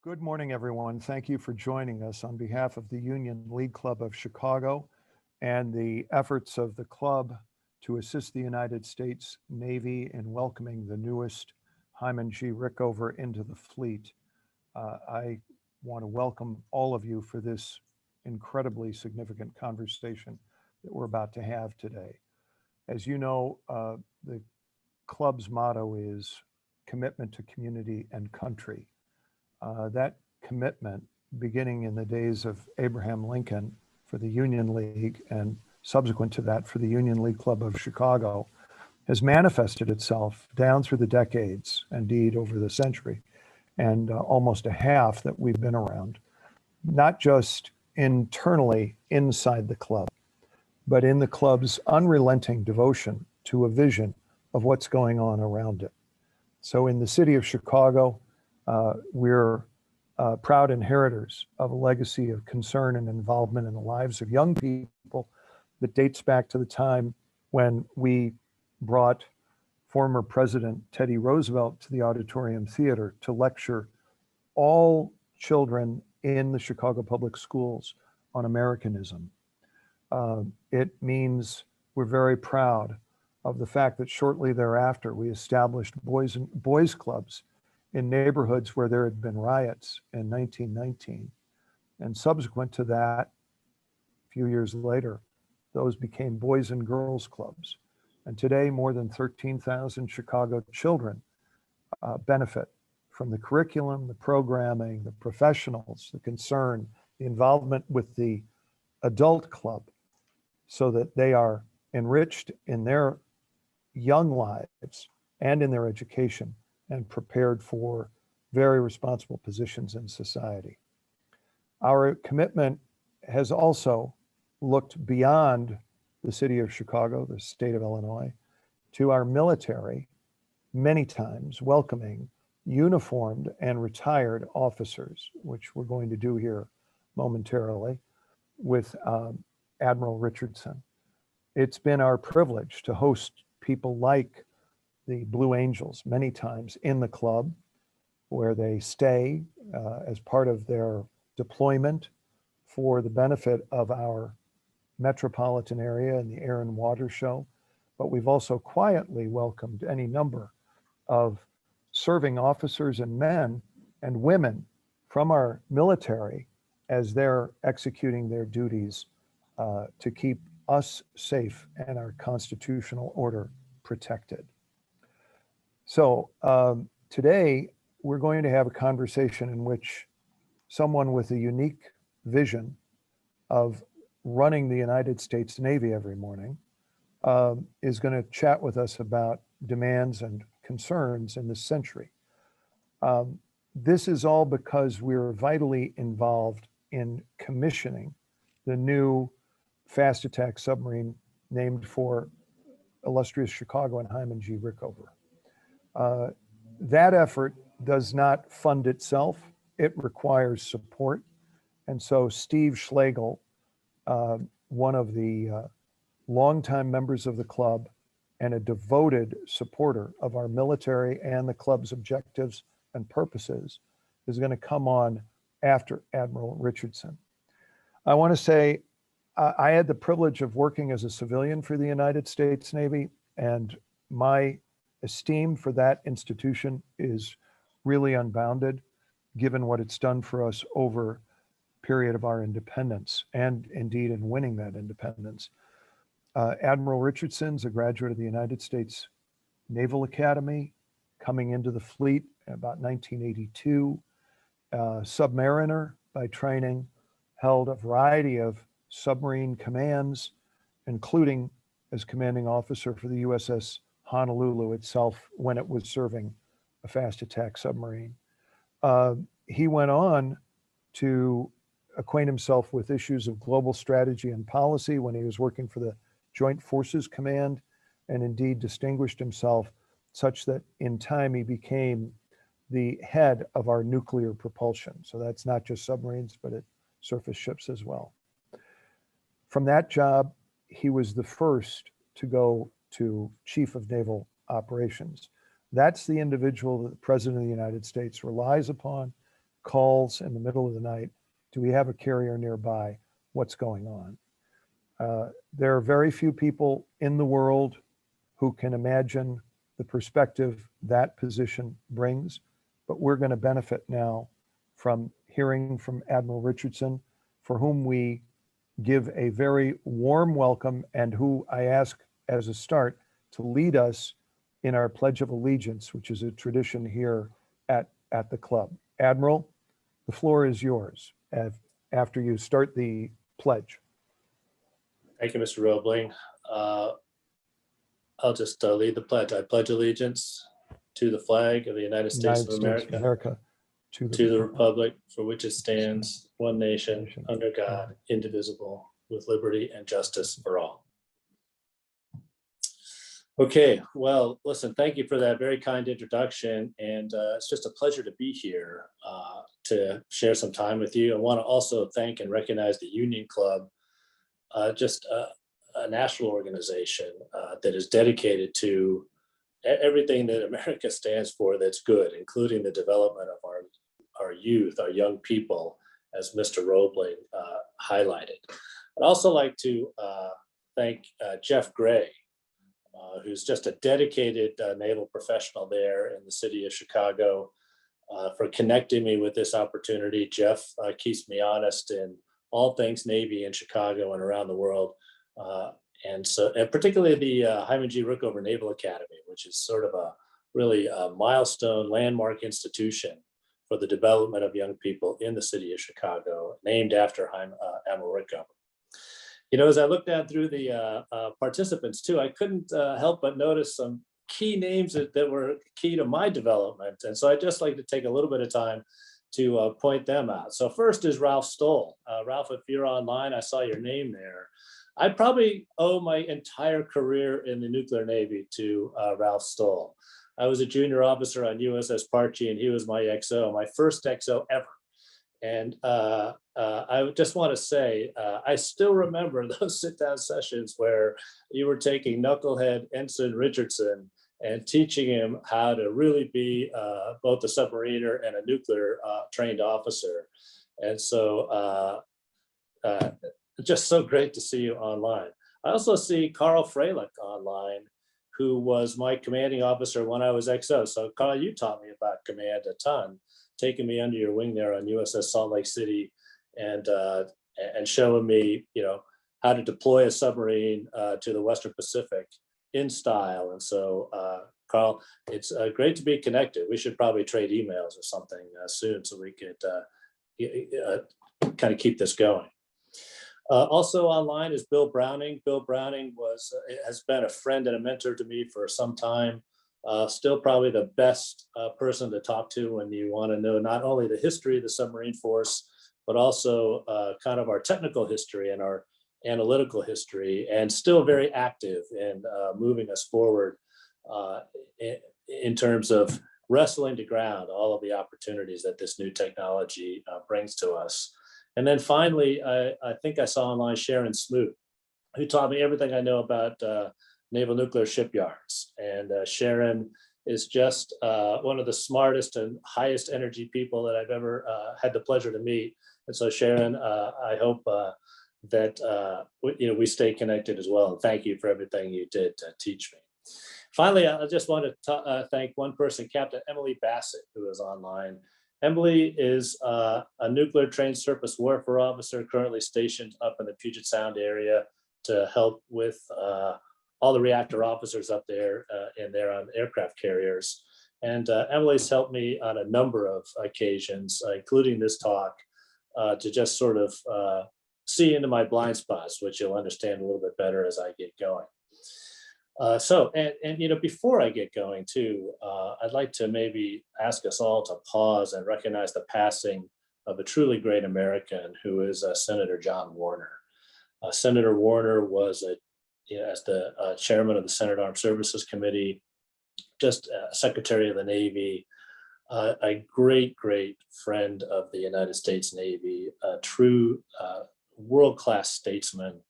Good morning, everyone. Thank you for joining us on behalf of the Union League Club of Chicago and the efforts of the club to assist the United States Navy in welcoming the newest Hyman G. Rickover into the fleet. I want to welcome all of you for this incredibly significant conversation that we're about to have today. As you know, the club's motto is commitment to community and country. That commitment, beginning in the days of Abraham Lincoln for the Union League and subsequent to that for the Union League Club of Chicago, has manifested itself down through the decades, indeed over the century, and almost a half that we've been around, not just internally inside the club, but in the club's unrelenting devotion to a vision of what's going on around it. So in the city of Chicago, we're proud inheritors of a legacy of concern and involvement in the lives of young people that dates back to the time when we brought former President Teddy Roosevelt to the Auditorium Theater to lecture all children in the Chicago Public Schools on Americanism. It means we're very proud of the fact that shortly thereafter we established boys clubs in neighborhoods where there had been riots in 1919. And subsequent to that, a few years later, those became boys and girls clubs. And today, more than 13,000 Chicago children benefit from the curriculum, the programming, the professionals, the concern, the involvement with the adult club, so that they are enriched in their young lives and in their education and prepared for very responsible positions in society. Our commitment has also looked beyond the city of Chicago, the state of Illinois, to our military, many times welcoming uniformed and retired officers, which we're going to do here momentarily with Admiral Richardson. It's been our privilege to host people like the Blue Angels many times in the club, where they stay as part of their deployment for the benefit of our metropolitan area and the Air and Water Show. But we've also quietly welcomed any number of serving officers and men and women from our military as they're executing their duties to keep us safe and our constitutional order protected. So today we're going to have a conversation in which someone with a unique vision of running the United States Navy every morning is going to chat with us about demands and concerns in this century. This is all because we're vitally involved in commissioning the new fast attack submarine named for illustrious Chicago and Hyman G. Rickover. That effort does not fund itself. It requires support. And so Steve Schlegel, one of the longtime members of the club and a devoted supporter of our military and the club's objectives and purposes, is going to come on after Admiral Richardson. I want to say I had the privilege of working as a civilian for the United States Navy, and my esteem for that institution is really unbounded, given what it's done for us over the period of our independence, and indeed in winning that independence. Admiral Richardson's a graduate of the United States Naval Academy, coming into the fleet in about 1982, submariner by training, held a variety of submarine commands, including as commanding officer for the USS Honolulu itself when it was serving a fast attack submarine. He went on to acquaint himself with issues of global strategy and policy when he was working for the Joint Forces Command, and indeed distinguished himself such that in time he became the head of our nuclear propulsion. So that's not just submarines, but surface ships as well. From that job, he was the first to go to Chief of Naval Operations. That's the individual that the President of the United States relies upon, calls in the middle of the night, do we have a carrier nearby? What's going on? There are very few people in the world who can imagine the perspective that position brings, but we're going to benefit now from hearing from Admiral Richardson, for whom we give a very warm welcome and who I ask as a start to lead us in our Pledge of Allegiance, which is a tradition here at the club. Admiral, the floor is yours after you start the pledge. Thank you, Mr. Roebling. I'll just lead the pledge. I pledge allegiance to the flag of the United States of America, to the republic for which it stands, one nation, under God, indivisible, with liberty and justice for all. Okay, well, listen, thank you for that very kind introduction. And it's just a pleasure to be here to share some time with you. I want to also thank and recognize the Union Club, just a national organization that is dedicated to everything that America stands for that's good, including the development of our youth, our young people, as Mr. Roebling highlighted. I'd also like to thank Jeff Gray, who's just a dedicated naval professional there in the city of Chicago, for connecting me with this opportunity. Jeff keeps me honest in all things Navy in Chicago and around the world. And particularly the Hyman G. Rickover Naval Academy, which is sort of a really milestone landmark institution for the development of young people in the city of Chicago, named after Admiral Rickover. You know, as I looked down through the participants too, I couldn't help but notice some key names that were key to my development. And so I'd just like to take a little bit of time to point them out. So first is Ralph Stoll. Ralph, if you're online, I saw your name there. I probably owe my entire career in the nuclear Navy to Ralph Stoll. I was a junior officer on USS Parchi, and he was my XO, my first XO ever. And I just want to say, I still remember those sit-down sessions where you were taking knucklehead Ensign Richardson and teaching him how to really be both a submariner and a nuclear trained officer. And so just so great to see you online. I also see Carl Freilich online, who was my commanding officer when I was XO. So Carl, you taught me about command a ton, taking me under your wing there on USS Salt Lake City and showing me, you know, how to deploy a submarine to the Western Pacific in style. And so, Carl, it's great to be connected. We should probably trade emails or something soon so we could kind of keep this going. Also online is Bill Browning. Bill Browning has been a friend and a mentor to me for some time. Still probably the best person to talk to when you want to know not only the history of the submarine force, but also kind of our technical history and our analytical history, and still very active in moving us forward in terms of wrestling to ground all of the opportunities that this new technology brings to us. And then finally, I think I saw online Sharon Smoot, who taught me everything I know about naval nuclear shipyards. And Sharon is just one of the smartest and highest energy people that I've ever had the pleasure to meet. And so Sharon, I hope that we stay connected as well. And thank you for everything you did to teach me. Finally, I just want to thank one person, Captain Emily Bassett, who is online. Emily is a nuclear trained surface warfare officer currently stationed up in the Puget Sound area to help with all the reactor officers up there on aircraft carriers. And Emily's helped me on a number of occasions, including this talk, to just sort of see into my blind spots, which you'll understand a little bit better as I get going. Before I get going too, I'd like to maybe ask us all to pause and recognize the passing of a truly great American who is Senator John Warner. Senator Warner was, as the chairman of the Senate Armed Services Committee, just Secretary of the Navy, a great friend of the United States Navy, a true world-class statesman,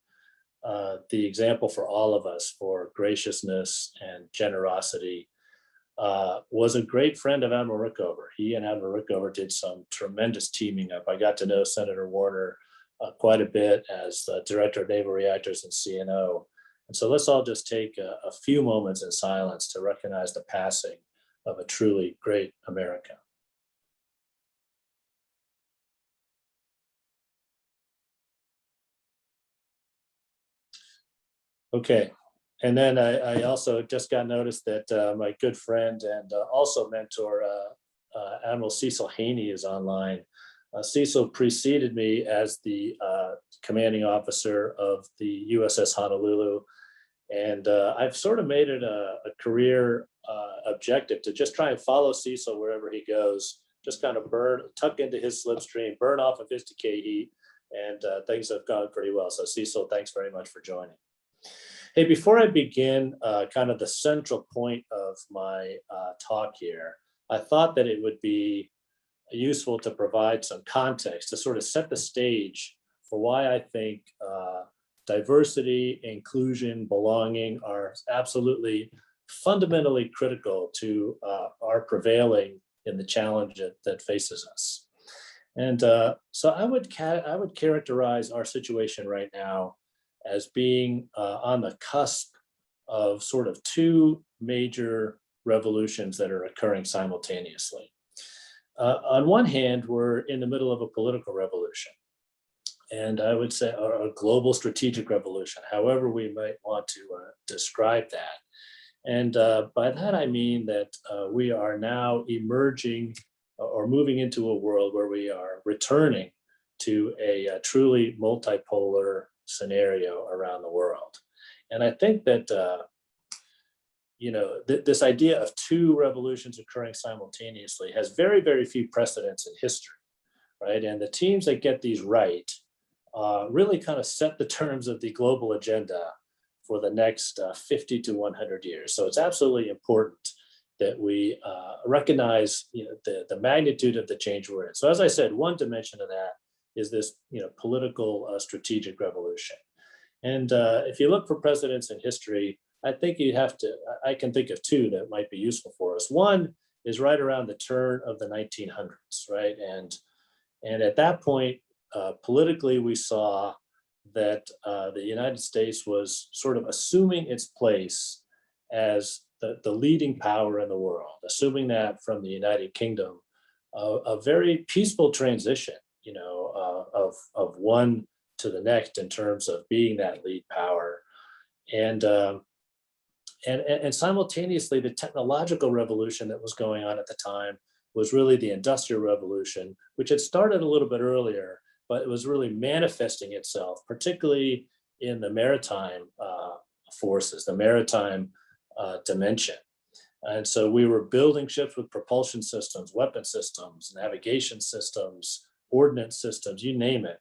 the example for all of us for graciousness and generosity. was a great friend of Admiral Rickover. He and Admiral Rickover did some tremendous teaming up. I got to know Senator Warner quite a bit as the Director of Naval Reactors and CNO. And so let's all just take a few moments in silence to recognize the passing of a truly great American. Okay. And then I also just got noticed that my good friend and also mentor, Admiral Cecil Haney, is online. Cecil preceded me as the commanding officer of the USS Honolulu. And I've sort of made it a career objective to just try and follow Cecil wherever he goes, just kind of tuck into his slipstream, burn off of his decay heat, and things have gone pretty well. So Cecil, thanks very much for joining. Hey, before I begin kind of the central point of my talk here, I thought that it would be useful to provide some context to sort of set the stage for why I think diversity, inclusion, belonging are absolutely fundamentally critical to our prevailing in the challenge that faces us. And so I would characterize our situation right now as being on the cusp of sort of two major revolutions that are occurring simultaneously. On one hand, we're in the middle of a political revolution, and I would say a global strategic revolution, however we might want to describe that. And by that, I mean that we are now emerging or moving into a world where we are returning to a truly multipolar scenario around the world. And I think that, this idea of two revolutions occurring simultaneously has very, very few precedents in history, right? And the teams that get these right really kind of set the terms of the global agenda for the next 50 to 100 years. So it's absolutely important that we recognize the magnitude of the change we're in. So as I said, one dimension of that is this political strategic revolution. And if you look for precedents in history, I think I can think of two that might be useful for us. One is right around the turn of the 1900s, right? And at that point, politically, we saw that the United States was sort of assuming its place as the leading power in the world, assuming that from the United Kingdom, a very peaceful transition, of one to the next in terms of being that lead power. And simultaneously, the technological revolution that was going on at the time was really the Industrial Revolution, which had started a little bit earlier, but it was really manifesting itself, particularly in the maritime forces, the maritime dimension. And so we were building ships with propulsion systems, weapon systems, navigation systems, ordnance systems, you name it,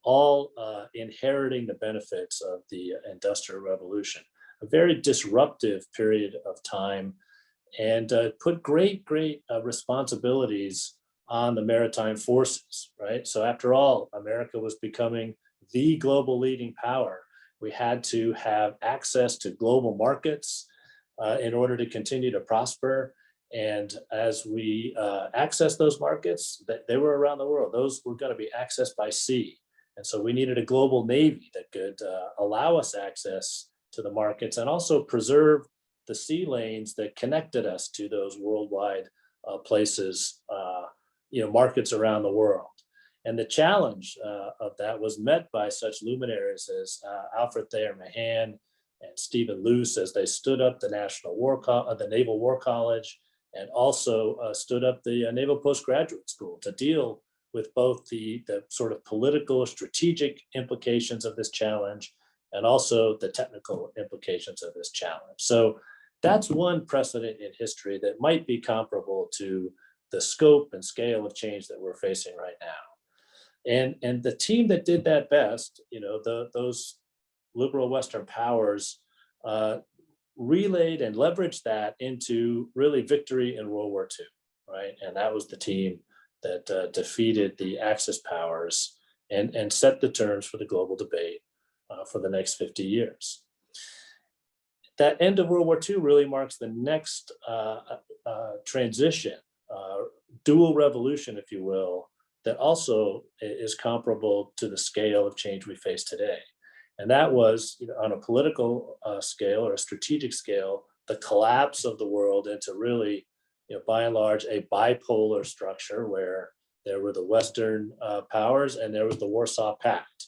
all inheriting the benefits of the Industrial Revolution. A very disruptive period of time, and put great responsibilities on the maritime forces, right? So after all, America was becoming the global leading power. We had to have access to global markets in order to continue to prosper. And as we accessed those markets, they were around the world. Those were going to be accessed by sea. And so we needed a global Navy that could allow us access to the markets and also preserve the sea lanes that connected us to those worldwide places, markets around the world. And the challenge of that was met by such luminaries as Alfred Thayer Mahan and Stephen Luce as they stood up the Naval War College, and also stood up the Naval Postgraduate School to deal with both the sort of political, strategic implications of this challenge and also the technical implications of this challenge. So that's one precedent in history that might be comparable to the scope and scale of change that we're facing right now. And the team that did that best, those liberal Western powers, relayed and leveraged that into really victory in World War II, right? And that was the team that defeated the Axis powers and set the terms for the global debate for the next 50 years. that end of World War II really marks the next transition, dual revolution, if you will, that also is comparable to the scale of change we face today. And that was, on a political scale or a strategic scale, the collapse of the world into really, by and large, a bipolar structure where there were the Western powers and there was the Warsaw Pact.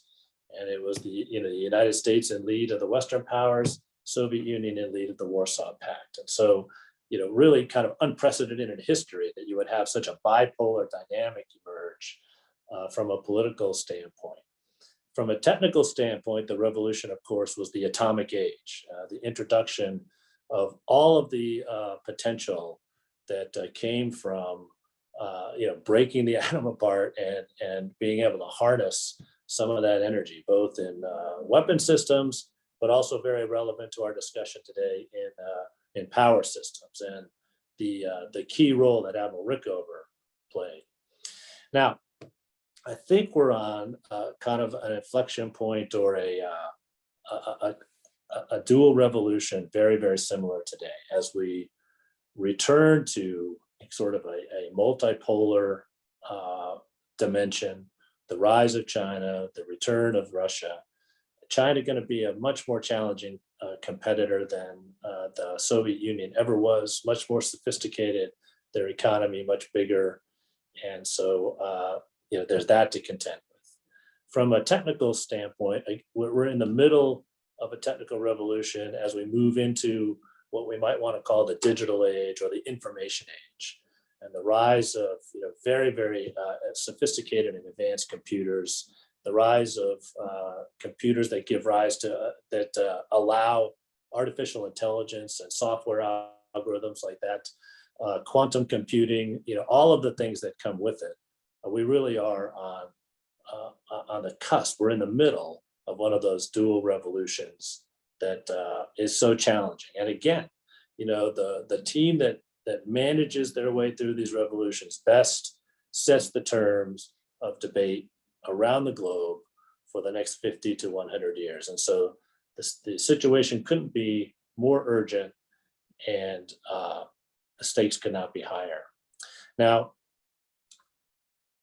And it was the United States in lead of the Western powers, Soviet Union in lead of the Warsaw Pact. And so, really kind of unprecedented in history that you would have such a bipolar dynamic emerge from a political standpoint. From a technical standpoint, the revolution, of course, was the atomic age, the introduction of all of the potential that came from breaking the atom apart and being able to harness some of that energy, both in weapon systems, but also very relevant to our discussion today in power systems and the key role that Admiral Rickover played. Now, I think we're on kind of an inflection point or a dual revolution, very, very similar today, as we return to sort of a multipolar dimension, the rise of China, the return of Russia. China going to be a much more challenging competitor than the Soviet Union ever was, much more sophisticated, their economy much bigger. And so, there's that to contend with. From a technical standpoint, we're in the middle of a technical revolution as we move into what we might want to call the digital age or the information age, and the rise of very, very sophisticated and advanced computers, the rise of computers that give rise to that allow artificial intelligence and software algorithms like that, quantum computing, all of the things that come with it. We really are on the cusp. We're in the middle of one of those dual revolutions that is so challenging. And again, the team that manages their way through these revolutions best sets the terms of debate around the globe for the next 50 to 100 years. And so the situation couldn't be more urgent, and the stakes could not be higher. Now,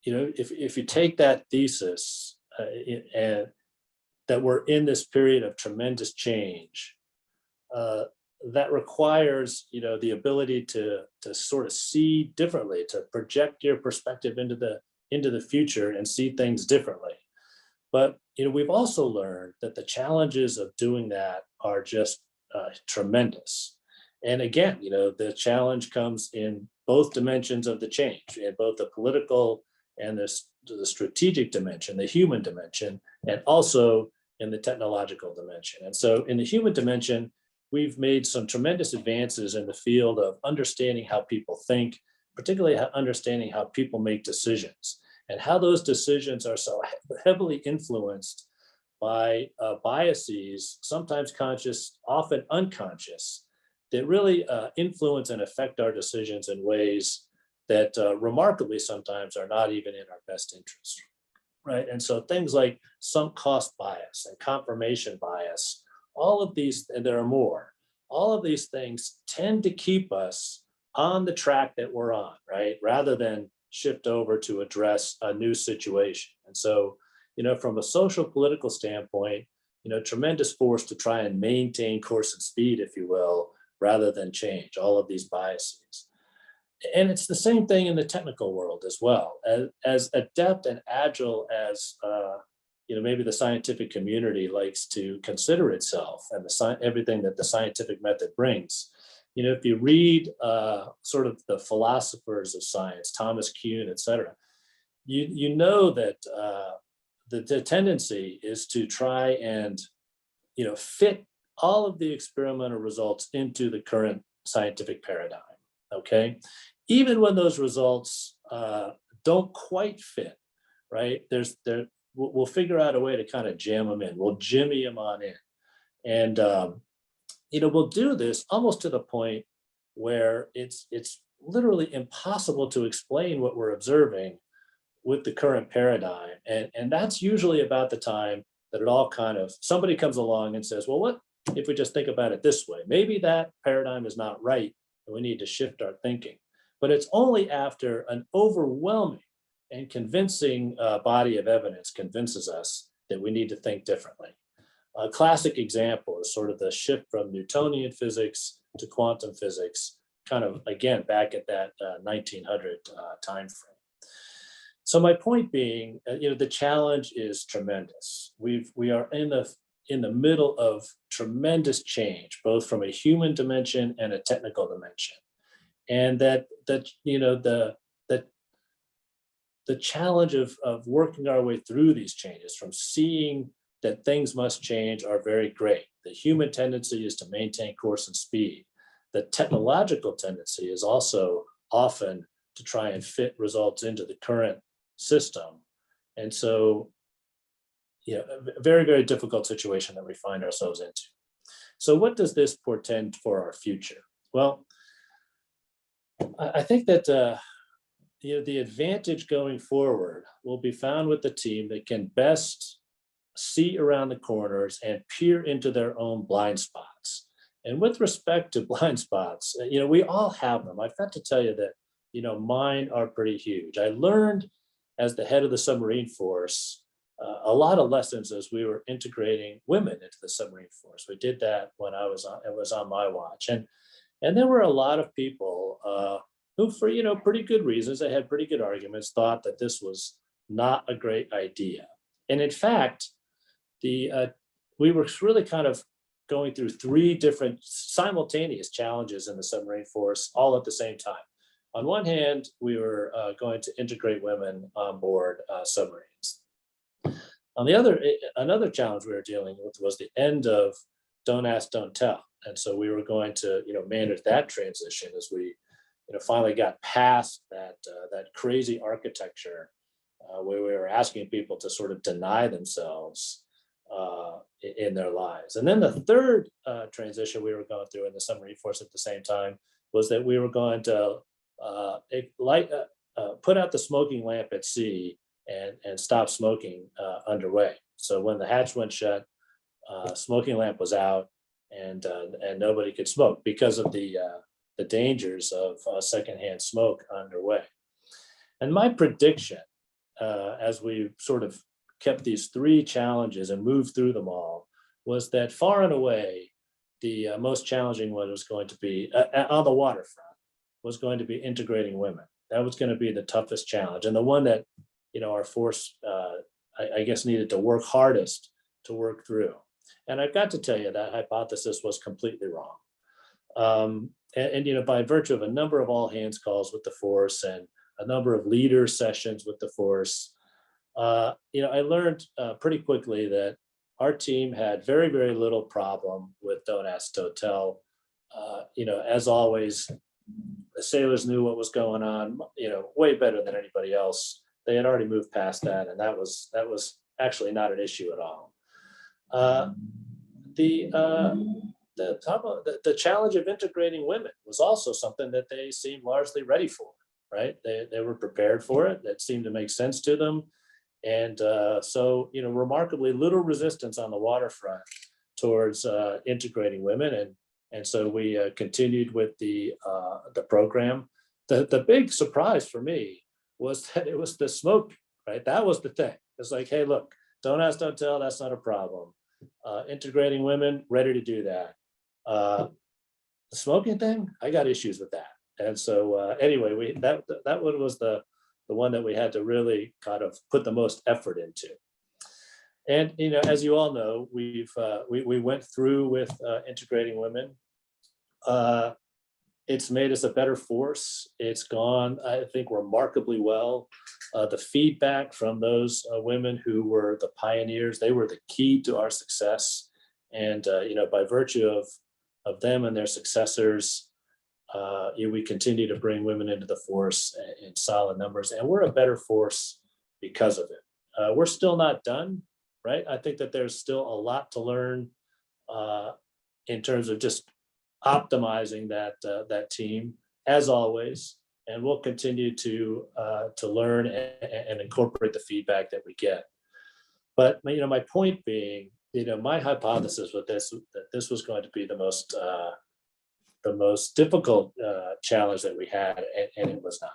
if you take that thesis and that we're in this period of tremendous change, that requires the ability to sort of see differently, to project your perspective into the future and see things differently. But we've also learned that the challenges of doing that are just tremendous. And again, the challenge comes in both dimensions of the change, in both the political and the strategic dimension, the human dimension, and also in the technological dimension. And so in the human dimension, we've made some tremendous advances in the field of understanding how people think, particularly understanding how people make decisions, and how those decisions are so heavily influenced by biases, sometimes conscious, often unconscious, that really influence and affect our decisions in ways that remarkably sometimes are not even in our best interest, right? And so things like sunk cost bias and confirmation bias, all of these, and there are more, all of these things tend to keep us on the track that we're on, right? Rather than shift over to address a new situation. And so, from a social political standpoint, tremendous force to try and maintain course and speed, if you will, rather than change all of these biases. And it's the same thing in the technical world as well. As adept and agile as maybe the scientific community likes to consider itself, and everything that the scientific method brings. If you read sort of the philosophers of science, Thomas Kuhn, et cetera, you know that the tendency is to try and fit all of the experimental results into the current scientific paradigm. Okay, even when those results don't quite fit, right? We'll figure out a way to kind of jam them in. We'll jimmy them on in, and we'll do this almost to the point where it's literally impossible to explain what we're observing with the current paradigm, and that's usually about the time that it all kind of somebody comes along and says, well, if we just think about it this way, maybe that paradigm is not right and we need to shift our thinking. But it's only after an overwhelming and convincing body of evidence convinces us that we need to think differently. A classic example is sort of the shift from Newtonian physics to quantum physics, kind of, again, back at that 1900 time frame. So my point being, the challenge is tremendous. We are in the middle of tremendous change, both from a human dimension and a technical dimension. And the challenge of working our way through these changes, from seeing that things must change, are very great. The human tendency is to maintain course and speed. The technological tendency is also often to try and fit results into the current system. And so, a very, very difficult situation that we find ourselves into. So what does this portend for our future? Well, I think that the advantage going forward will be found with the team that can best see around the corners and peer into their own blind spots. And with respect to blind spots, we all have them. I've got to tell you that, mine are pretty huge. I learned as the head of the submarine force a lot of lessons as we were integrating women into the submarine force. We did that when it was on my watch. And there were a lot of people who, for pretty good reasons, they had pretty good arguments, thought that this was not a great idea. And in fact, we were really kind of going through three different simultaneous challenges in the submarine force all at the same time. On one hand, we were going to integrate women on board submarines. On the other, another challenge we were dealing with was the end of Don't Ask, Don't Tell. And so we were going to, manage that transition as we, finally got past that crazy architecture where we were asking people to sort of deny themselves in their lives. And then the third transition we were going through in the submarine force at the same time was that we were going to put out the smoking lamp at sea and stop smoking underway. So when the hatch went shut, smoking lamp was out, and nobody could smoke because of the dangers of secondhand smoke underway. And my prediction, as we sort of kept these three challenges and moved through them all, was that far and away, the most challenging one was going to be, on the waterfront, was going to be integrating women. That was going to be the toughest challenge, and the one that, our force, I guess, needed to work hardest to work through. And I've got to tell you that hypothesis was completely wrong. And by virtue of a number of all hands calls with the force and a number of leader sessions with the force, I learned pretty quickly that our team had very, very little problem with Don't Ask, Don't Tell. As always, the sailors knew what was going on, way better than anybody else. They had already moved past that, and that was actually not an issue at all. The challenge of integrating women was also something that they seemed largely ready for, right? They were prepared for it. That seemed to make sense to them. And so, remarkably little resistance on the waterfront towards integrating women. And so we continued with the program. The big surprise for me was that it was the smoke, right? That was the thing. It's like, hey, look, Don't Ask, Don't Tell, that's not a problem. Integrating women, ready to do that. The smoking thing, I got issues with that. And so anyway, that one was the one that we had to really kind of put the most effort into. And as you all know, we went through with integrating women. It's made us a better force. It's gone, I think, remarkably well. The feedback from those women who were the pioneers, they were the key to our success. And by virtue of them and their successors, we continue to bring women into the force in solid numbers, and we're a better force because of it. We're still not done, right? I think that there's still a lot to learn in terms of just optimizing that team, as always, and we'll continue to learn and incorporate the feedback that we get. But my point being, my hypothesis with this, that this was going to be the most difficult challenge that we had, and it was not.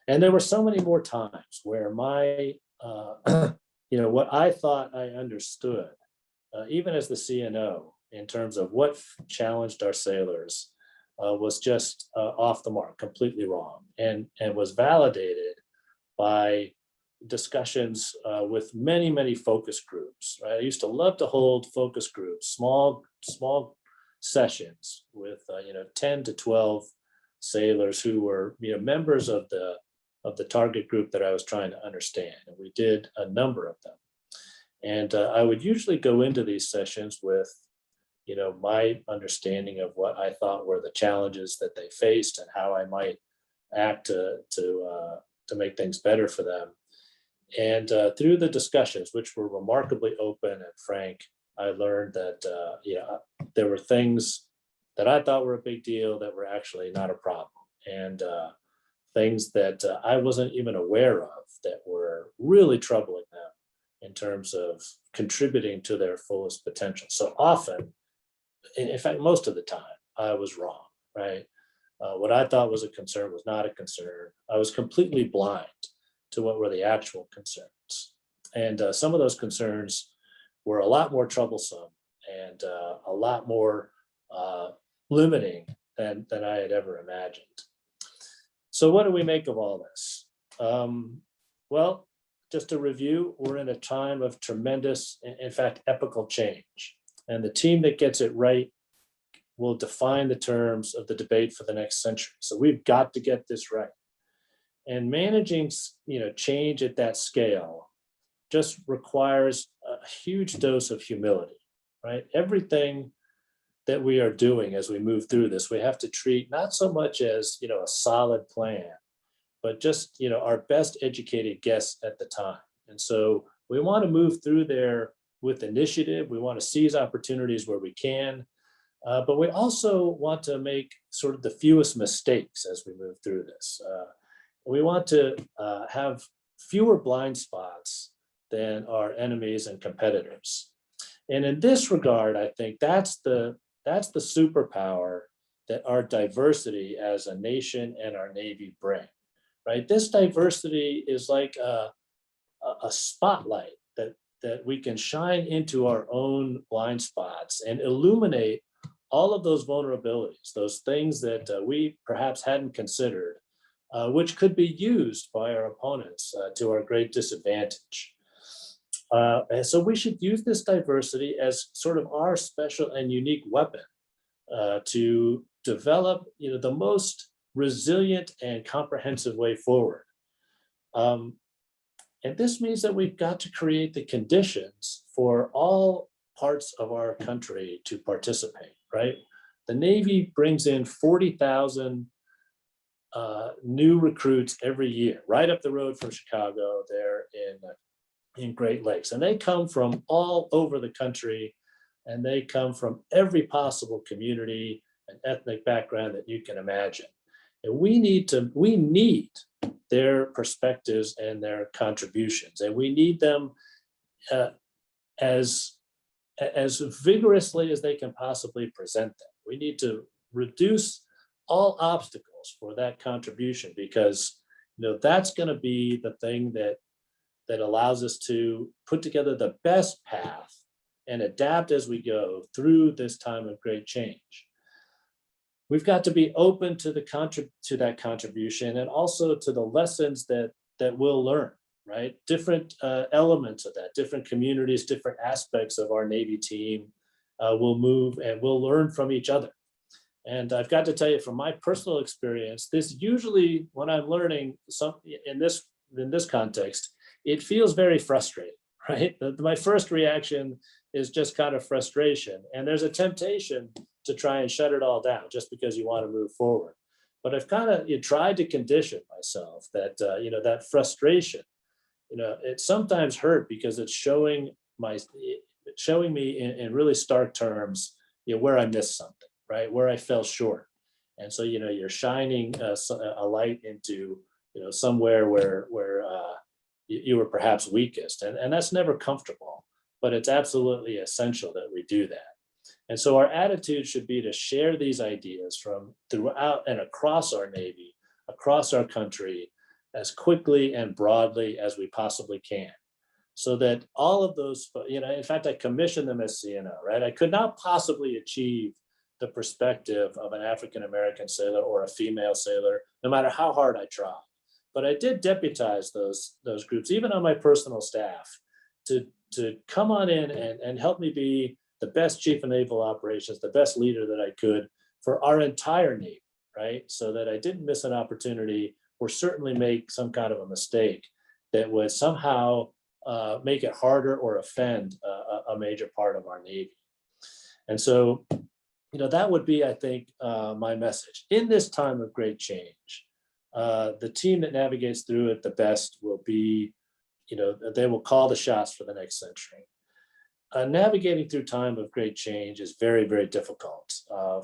And there were so many more times where my, what I thought I understood, even as the CNO, in terms of what challenged our sailors, was just off the mark, completely wrong, and was validated by discussions with many, many focus groups. Right, I used to love to hold focus groups, small sessions with 10 to 12 sailors who were members of the target group that I was trying to understand, and we did a number of them. And I would usually go into these sessions with my understanding of what I thought were the challenges that they faced and how I might act to make things better for them. And through the discussions, which were remarkably open and frank, I learned that there were things that I thought were a big deal that were actually not a problem, and things that I wasn't even aware of that were really troubling them in terms of contributing to their fullest potential. So often, in fact, most of the time, I was wrong, right? What I thought was a concern was not a concern. I was completely blind to what were the actual concerns. And some of those concerns were a lot more troublesome and a lot more limiting than I had ever imagined. So what do we make of all this? Well, just to review, we're in a time of tremendous, in fact, epical change. And the team that gets it right will define the terms of the debate for the next century. So we've got to get this right. And managing, change at that scale just requires a huge dose of humility, right? Everything that we are doing as we move through this, we have to treat not so much as, a solid plan, but just, our best educated guess at the time. And so we want to move through there with initiative. We want to seize opportunities where we can, but we also want to make sort of the fewest mistakes as we move through this. We want to have fewer blind spots than our enemies and competitors. And in this regard, I think that's the superpower that our diversity as a nation and our Navy bring, right? This diversity is like a spotlight that we can shine into our own blind spots and illuminate all of those vulnerabilities, those things that we perhaps hadn't considered, which could be used by our opponents to our great disadvantage. And so we should use this diversity as sort of our special and unique weapon to develop, the most resilient and comprehensive way forward. And this means that we've got to create the conditions for all parts of our country to participate, right? The Navy brings in 40,000 new recruits every year, right up the road from Chicago there in Great Lakes. And they come from all over the country, and they come from every possible community and ethnic background that you can imagine. And we need their perspectives and their contributions, and we need them as vigorously as they can possibly present them. We need to reduce all obstacles for that contribution, because that's going to be the thing that allows us to put together the best path and adapt as we go through this time of great change. We've got to be open to that contribution, and also to the lessons that we'll learn, right? Different elements of that, different communities, different aspects of our Navy team will move, and we'll learn from each other. And I've got to tell you, from my personal experience, this usually, when I'm learning in this context, it feels very frustrating, right? My first reaction is just kind of frustration, and there's a temptation to try and shut it all down just because you want to move forward. But I've kind of tried to condition myself that that frustration, it sometimes hurt because it's showing me in really stark terms, where I missed something, right? Where I fell short. And so, you're shining a light into, somewhere where you were perhaps weakest. And that's never comfortable. but it's absolutely essential that we do that. And so our attitude should be to share these ideas from throughout and across our Navy, across our country, as quickly and broadly as we possibly can. So that all of those, in fact, I commissioned them as CNO, right? I could not possibly achieve the perspective of an African-American sailor or a female sailor, no matter how hard I tried. But I did deputize those groups, even on my personal staff, to come on in and help me be the best chief of naval operations, the best leader that I could for our entire Navy, right? So that I didn't miss an opportunity or certainly make some kind of a mistake that would somehow make it harder or offend a major part of our Navy. And so, that would be, I think, my message. In this time of great change, the team that navigates through it the best will be, they will call the shots for the next century. Navigating through time of great change is very, very difficult.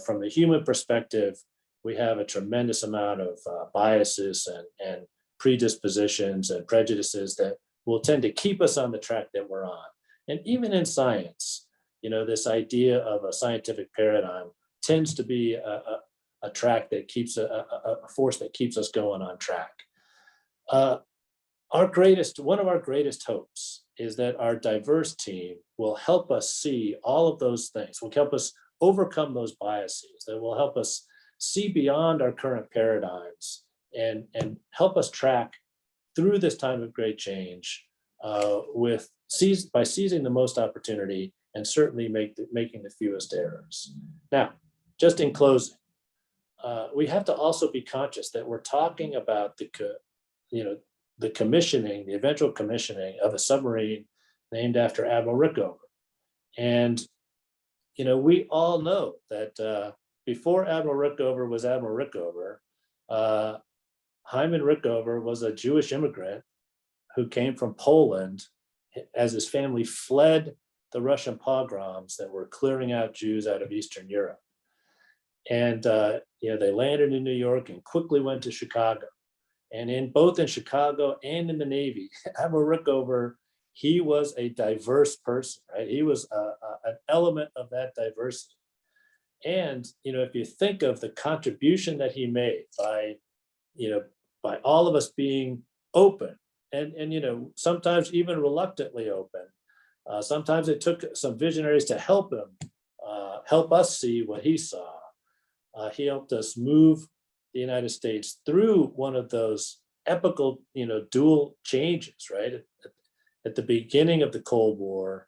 From the human perspective, we have a tremendous amount of biases and predispositions and prejudices that will tend to keep us on the track that we're on. And even in science, this idea of a scientific paradigm tends to be a track that keeps a force that keeps us going on track. One of our greatest hopes is that our diverse team will help us see all of those things, will help us overcome those biases, that will help us see beyond our current paradigms and help us track through this time of great change by seizing the most opportunity and certainly making the fewest errors. Now, just in closing, we have to also be conscious that we're talking about the commissioning, the eventual commissioning of a submarine named after Admiral Rickover. And, we all know that before Admiral Rickover was Admiral Rickover, Hyman Rickover was a Jewish immigrant who came from Poland as his family fled the Russian pogroms that were clearing out Jews out of Eastern Europe. And they landed in New York and quickly went to Chicago. And both in Chicago and in the Navy, Admiral Rickover, he was a diverse person, right? He was an element of that diversity. And if you think of the contribution that he made by all of us being open and sometimes even reluctantly open, sometimes it took some visionaries to help us see what he saw. He helped us move the United States through one of those epical, dual changes, right? At the beginning of the Cold War,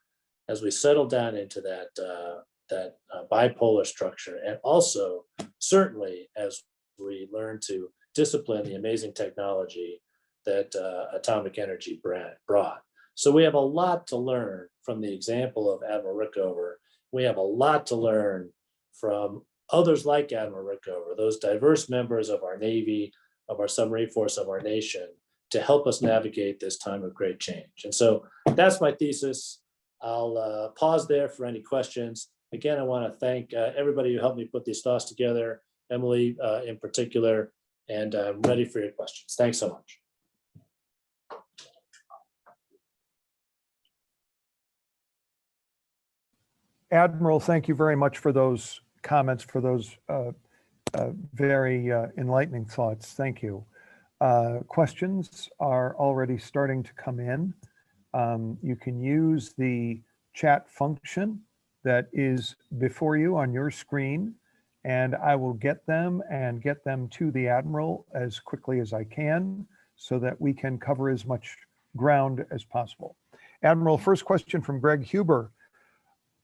as we settled down into that bipolar structure, and also certainly as we learned to discipline the amazing technology that atomic energy brought. So we have a lot to learn from the example of Admiral Rickover. We have a lot to learn from others like Admiral Rickover, those diverse members of our Navy, of our submarine force, of our nation, to help us navigate this time of great change. And so that's my thesis. I'll pause there for any questions. Again, I want to thank everybody who helped me put these thoughts together, Emily in particular, and I'm ready for your questions. Thanks so much. Admiral, thank you very much for those comments, for those very enlightening thoughts. Thank you. Questions are already starting to come in. You can use the chat function that is before you on your screen, and I will get them to the Admiral as quickly as I can so that we can cover as much ground as possible. Admiral, first question from Greg Huber.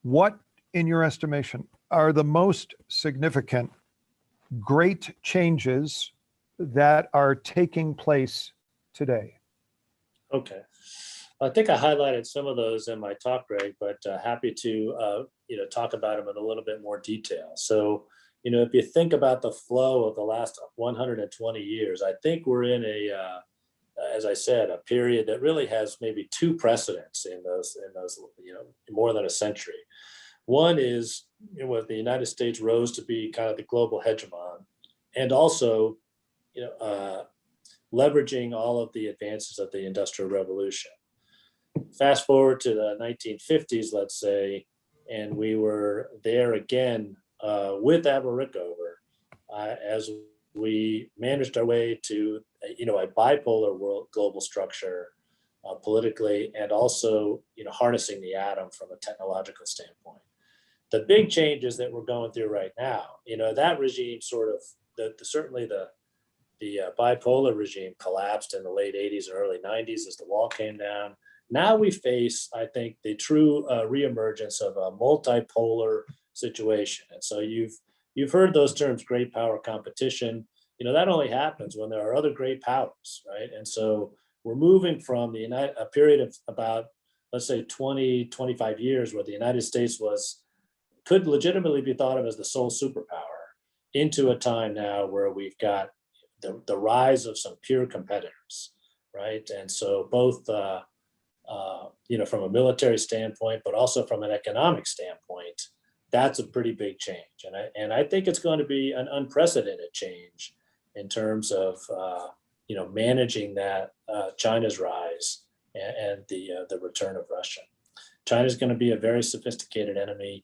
What, in your estimation, are the most significant great changes that are taking place today? Okay. I think I highlighted some of those in my talk, Greg, but happy to talk about them in a little bit more detail. So, if you think about the flow of the last 120 years, I think we're in as I said, a period that really has maybe two precedents in those more than a century. One is when the United States rose to be kind of the global hegemon, and also, leveraging all of the advances of the Industrial Revolution. fast forward to the 1950s, let's say, and we were there again with Admiral Rickover as we managed our way to, a bipolar world global structure politically, and also, harnessing the atom from a technological standpoint. The big changes that we're going through right now, that regime sort of, certainly the bipolar regime collapsed in the late 80s and early 90s as the wall came down. Now we face, I think, the true reemergence of a multipolar situation. And so you've heard those terms, great power competition. That only happens when there are other great powers, right? And so we're moving from a period of about, let's say, 20, 25 years where the United States could legitimately be thought of as the sole superpower, into a time now where we've got the rise of some peer competitors, right? And so both, from a military standpoint, but also from an economic standpoint, that's a pretty big change. And I think it's going to be an unprecedented change in terms of, managing that China's rise and the return of Russia. China's going to be a very sophisticated enemy.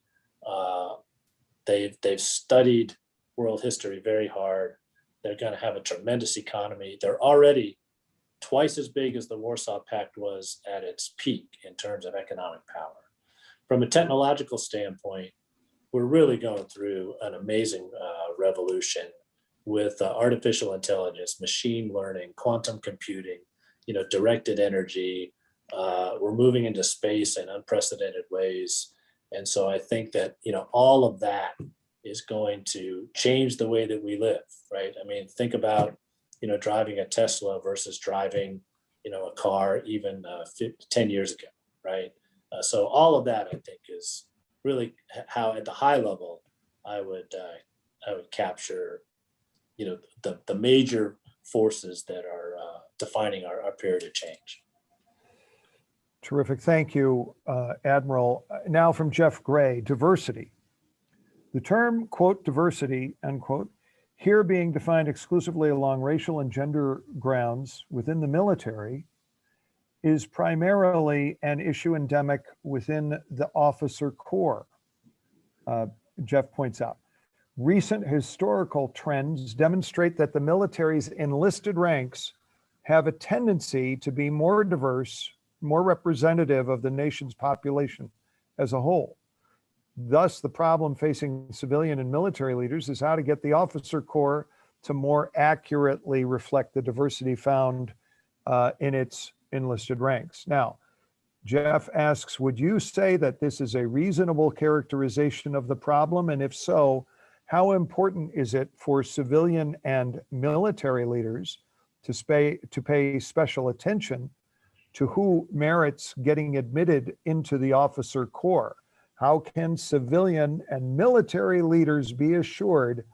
They've studied world history very hard. They're going to have a tremendous economy. They're already twice as big as the Warsaw Pact was at its peak in terms of economic power. From a technological standpoint, we're really going through an amazing revolution with artificial intelligence, machine learning, quantum computing, directed energy. We're moving into space in unprecedented ways. And so I think that, all of that is going to change the way that we live, right? I mean, think about, driving a Tesla versus driving, a car even 10 years ago, right? So all of that, I think, is really how, at the high level, I would capture, the major forces that are defining our period of change. Terrific. Thank you, Admiral. Now from Jeff Gray, diversity. The term, quote, diversity, unquote, here being defined exclusively along racial and gender grounds within the military, is primarily an issue endemic within the officer corps. Jeff points out, recent historical trends demonstrate that the military's enlisted ranks have a tendency to be more diverse, more representative of the nation's population as a whole. Thus, the problem facing civilian and military leaders is how to get the officer corps to more accurately reflect the diversity found in its enlisted ranks. Now, Jeff asks, would you say that this is a reasonable characterization of the problem? And if so, how important is it for civilian and military leaders to pay special attention to who merits getting admitted into the officer corps? How can civilian and military leaders be assured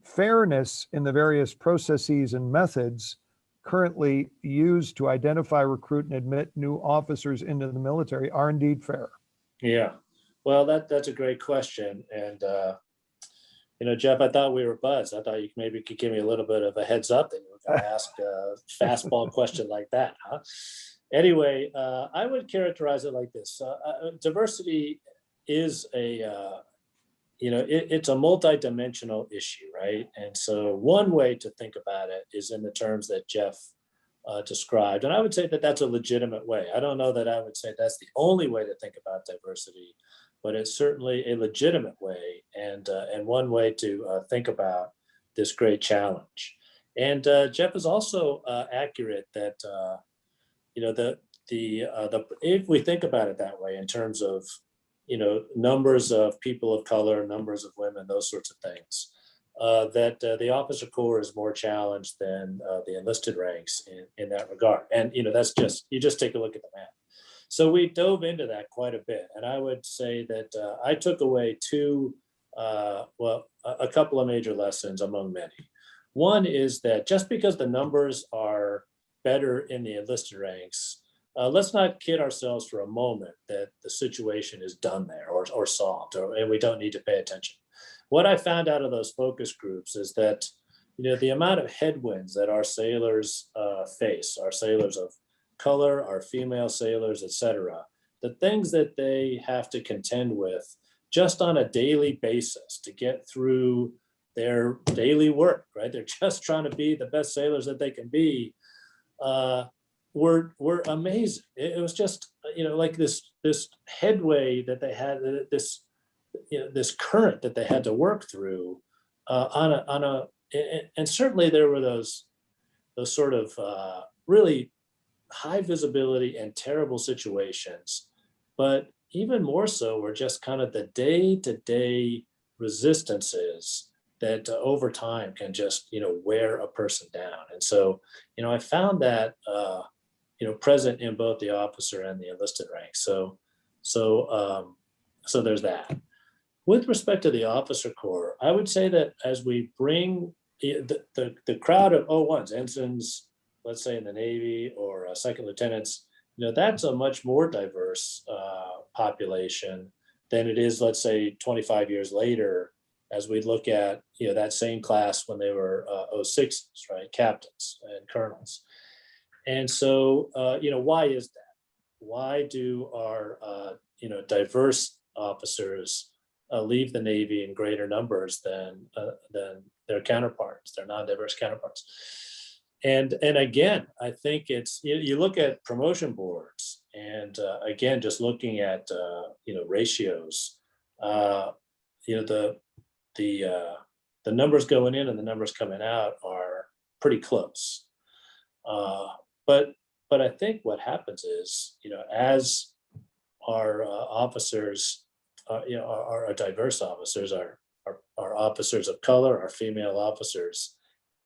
fairness in the various processes and methods currently used to identify, recruit, and admit new officers into the military are indeed fair? Yeah, well, that's a great question. And, Jeff, I thought we were buds. I thought you maybe could give me a little bit of a heads up that you were going to ask a fastball question like that, huh? Anyway, I would characterize it like this. Diversity is it's a multidimensional issue, right? And so one way to think about it is in the terms that Jeff described. And I would say that that's a legitimate way. I don't know that I would say that's the only way to think about diversity, but it's certainly a legitimate way and one way to think about this great challenge. And Jeff is also accurate that if we think about it that way in terms of numbers of people of color, numbers of women, those sorts of things, that the officer corps is more challenged than the enlisted ranks in that regard. And that's you just take a look at the map. So we dove into that quite a bit, and I would say that I took away a couple of major lessons among many. One is that just because the numbers are better in the enlisted ranks, let's not kid ourselves for a moment that the situation is done there or solved, and we don't need to pay attention. What I found out of those focus groups is that the amount of headwinds that our sailors face, our sailors of color, our female sailors, etc., the things that they have to contend with just on a daily basis to get through their daily work, right? They're just trying to be the best sailors that they can be. Were amazing. It was just, like this headway that they had, this current that they had to work through and certainly there were those sort of really high visibility and terrible situations, but even more so were just kind of the day-to-day resistances that over time can just wear a person down. And so I found that present in both the officer and the enlisted ranks. So there's that. With respect to the officer corps, I would say that as we bring the crowd of O1s, ensigns, let's say in the Navy, or second lieutenants, that's a much more diverse population than it is, let's say, 25 years later, as we look at that same class when they were 06s, right, captains and colonels. And so, why is that? Why do our diverse officers leave the Navy in greater numbers than their counterparts, their non-diverse counterparts? And again, I think it's, you look at promotion boards, and again, just looking at ratios, the numbers going in and the numbers coming out are pretty close. But I think what happens is, as our officers, our diverse officers, our officers of color, our female officers,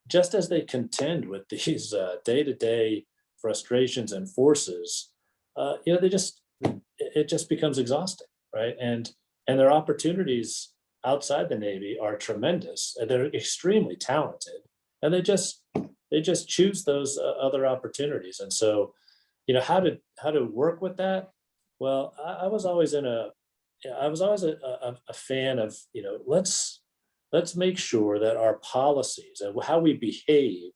just as they contend with these day-to-day frustrations and forces, it just becomes exhausting, right? And their opportunities outside the Navy are tremendous, and they're extremely talented, and they just choose those other opportunities. And so, how to work with that? Well, I was always a fan of, let's make sure that our policies and how we behave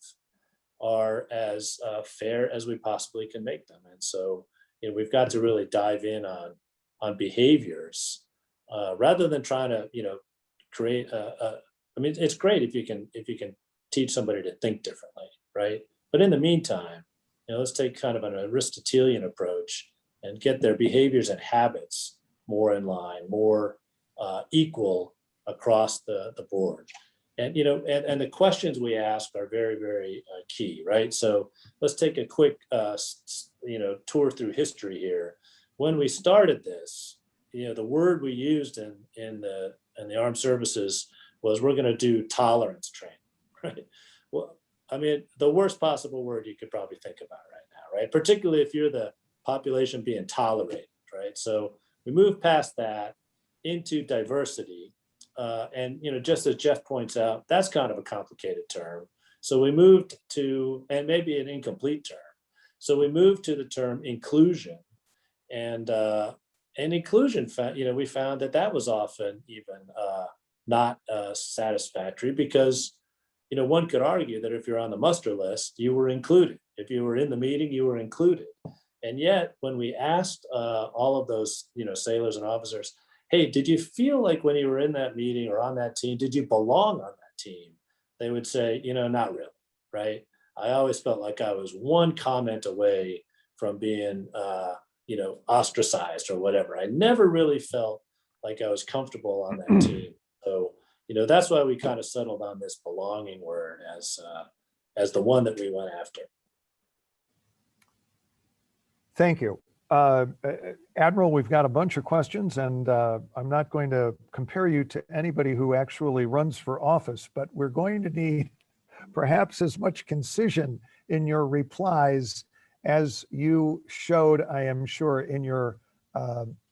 are as fair as we possibly can make them. And so, we've got to really dive in on behaviors rather than trying to, create I mean, it's great if you can teach somebody to think differently, right? But in the meantime, let's take kind of an Aristotelian approach and get their behaviors and habits more in line, more equal across the board. And and the questions we ask are very, very key, right? So let's take a quick tour through history here. When we started this, the word we used in the armed services was, we're going to do tolerance training, right? Well, I mean, the worst possible word you could probably think about right now, right? Particularly if you're the population being tolerated, right? So we moved past that into diversity. And just as Jeff points out, that's kind of a complicated term. So we moved to, and maybe an incomplete term. So we moved to the term inclusion, and inclusion, we found that was often even not satisfactory, because one could argue that if you're on the muster list, you were included. If you were in the meeting, you were included. And yet, when we asked all of those sailors and officers, hey, did you feel like when you were in that meeting or on that team, did you belong on that team? They would say, not really, right? I always felt like I was one comment away from being, ostracized or whatever. I never really felt like I was comfortable on that team. So, that's why we kind of settled on this belonging word as the one that we went after. Thank you. Admiral, we've got a bunch of questions, and I'm not going to compare you to anybody who actually runs for office, but we're going to need perhaps as much concision in your replies as you showed, I am sure, in your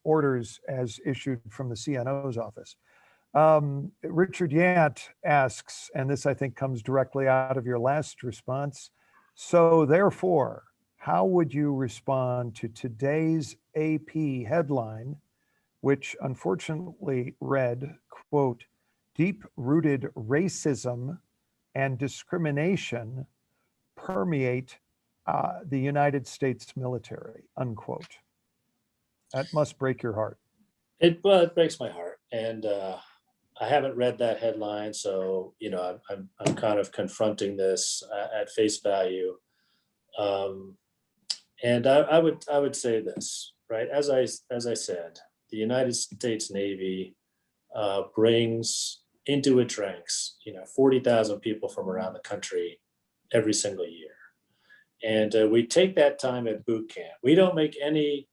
orders as issued from the CNO's office. Richard Yant asks, and this I think comes directly out of your last response, so therefore, how would you respond to today's AP headline, which unfortunately read, quote, deep-rooted racism and discrimination permeate the United States military, unquote. That must break your heart. Well, it breaks my heart, and I haven't read that headline, so I'm kind of confronting this at face value. And I would say this, right? As I said, the United States Navy brings into its ranks 40,000 people from around the country every single year, and we take that time at boot camp. We don't make any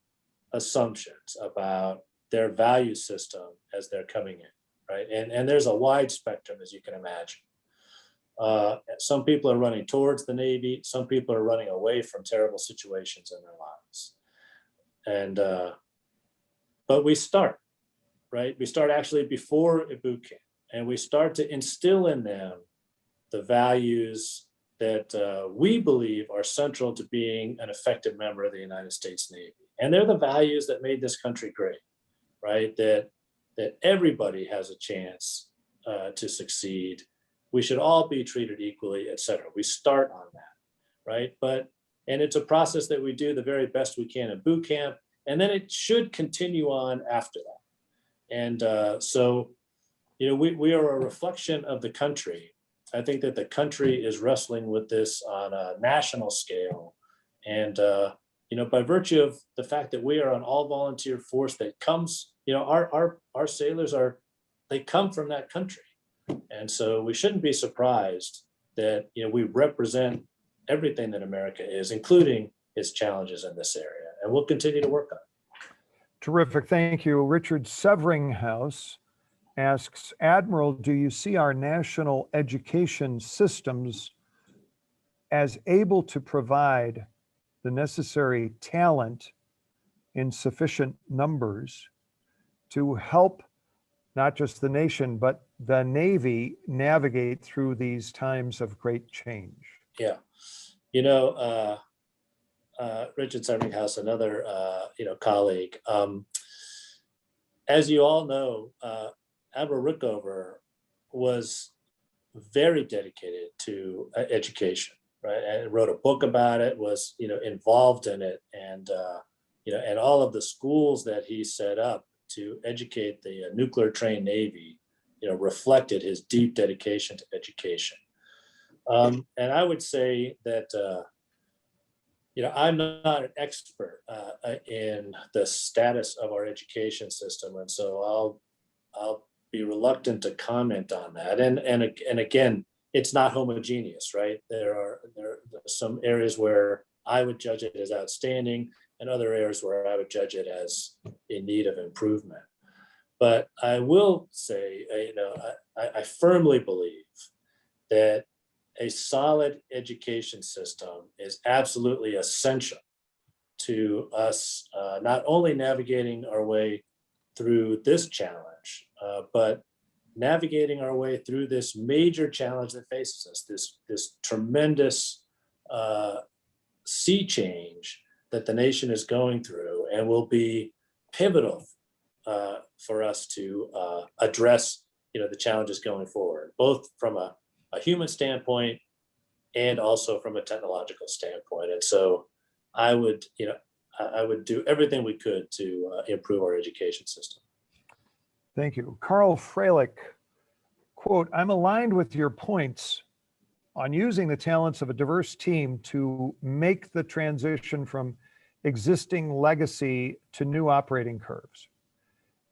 assumptions about their value system as they're coming in, right? And there's a wide spectrum, as you can imagine. Some people are running towards the Navy. Some people are running away from terrible situations in their lives. And but we start, right? We start actually before a boot camp, and we start to instill in them the values that we believe are central to being an effective member of the United States Navy. And they're the values that made this country great, right? That everybody has a chance to succeed. We should all be treated equally, et cetera. We start on that, right? And it's a process that we do the very best we can in boot camp, and then it should continue on after that. And so, we are a reflection of the country. I think that the country is wrestling with this on a national scale. And, by virtue of the fact that we are an all volunteer force that comes, our sailors they come from that country. And so we shouldn't be surprised that, we represent everything that America is, including its challenges in this area. And we'll continue to work on it. Terrific. Thank you. Richard Severinghouse asks, Admiral, do you see our national education systems as able to provide the necessary talent in sufficient numbers to help not just the nation, but the Navy navigate through these times of great change? Yeah. Richard Severinghouse, another, colleague. As you all know, Admiral Rickover was very dedicated to education, right? And wrote a book about it, was, involved in it. And all of the schools that he set up to educate the nuclear trained Navy, reflected his deep dedication to education. And I would say that, I'm not an expert in the status of our education system. And so I'll be reluctant to comment on that. And again, it's not homogeneous, right? There are some areas where I would judge it as outstanding, and other areas where I would judge it as in need of improvement. But I will say, I firmly believe that a solid education system is absolutely essential to us not only navigating our way through this challenge, but navigating our way through this major challenge that faces us, this tremendous sea change that the nation is going through, and will be pivotal for us to address, the challenges going forward, both from a human standpoint and also from a technological standpoint. And so I would do everything we could to improve our education system. Thank you. Carl Freilich, quote, I'm aligned with your points on using the talents of a diverse team to make the transition from existing legacy to new operating curves.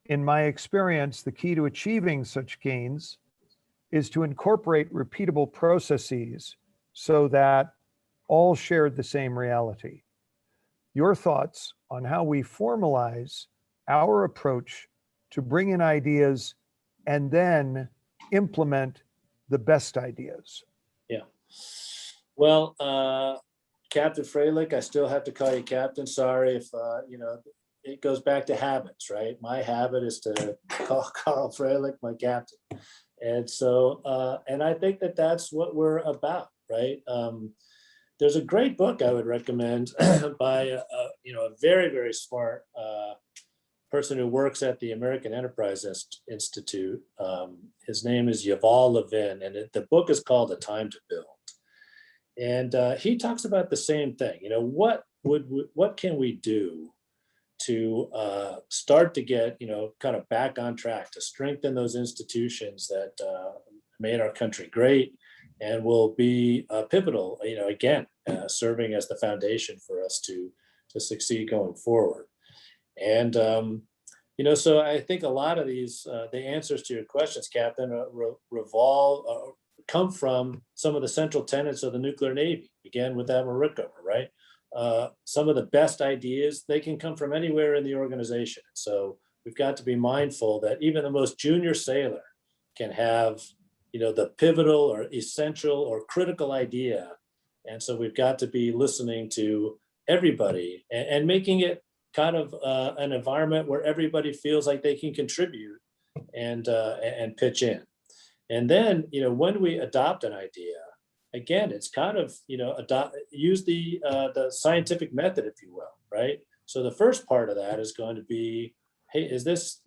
In my experience, the key to achieving such gains is to incorporate repeatable processes so that all share the same reality. Your thoughts on how we formalize our approach to bring in ideas and then implement the best ideas? Yeah. Well, Captain Freilich, I still have to call you Captain. Sorry if, it goes back to habits, right? My habit is to call Carl Freilich my captain. And so, and I think that that's what we're about, right? There's a great book I would recommend by a very, very smart person who works at the American Enterprise Institute. His name is Yuval Levin, and the book is called A Time to Build. And he talks about the same thing. What can we do to start to get kind of back on track to strengthen those institutions that made our country great and will be pivotal. Again, serving as the foundation for us to succeed going forward. And so I think a lot of these the answers to your questions, Captain, come from some of the central tenets of the nuclear Navy, again with Admiral Rickover, right? Some of the best ideas, they can come from anywhere in the organization. So we've got to be mindful that even the most junior sailor can have, the pivotal or essential or critical idea. And so we've got to be listening to everybody and making it kind of an environment where everybody feels like they can contribute and pitch in. And then, when we adopt an idea, again, it's kind of, use the scientific method, if you will, right? So the first part of that is going to be, hey, is this,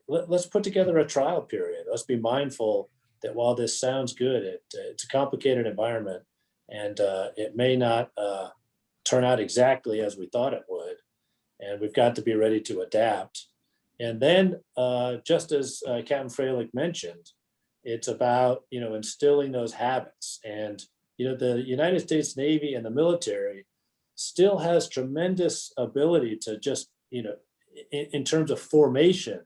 let's put together a trial period. Let's be mindful that while this sounds good, it's a complicated environment and it may not turn out exactly as we thought it would. And we've got to be ready to adapt. And then, just as Captain Freilich mentioned, it's about, instilling those habits. And, the United States Navy and the military still has tremendous ability to just, in terms of formation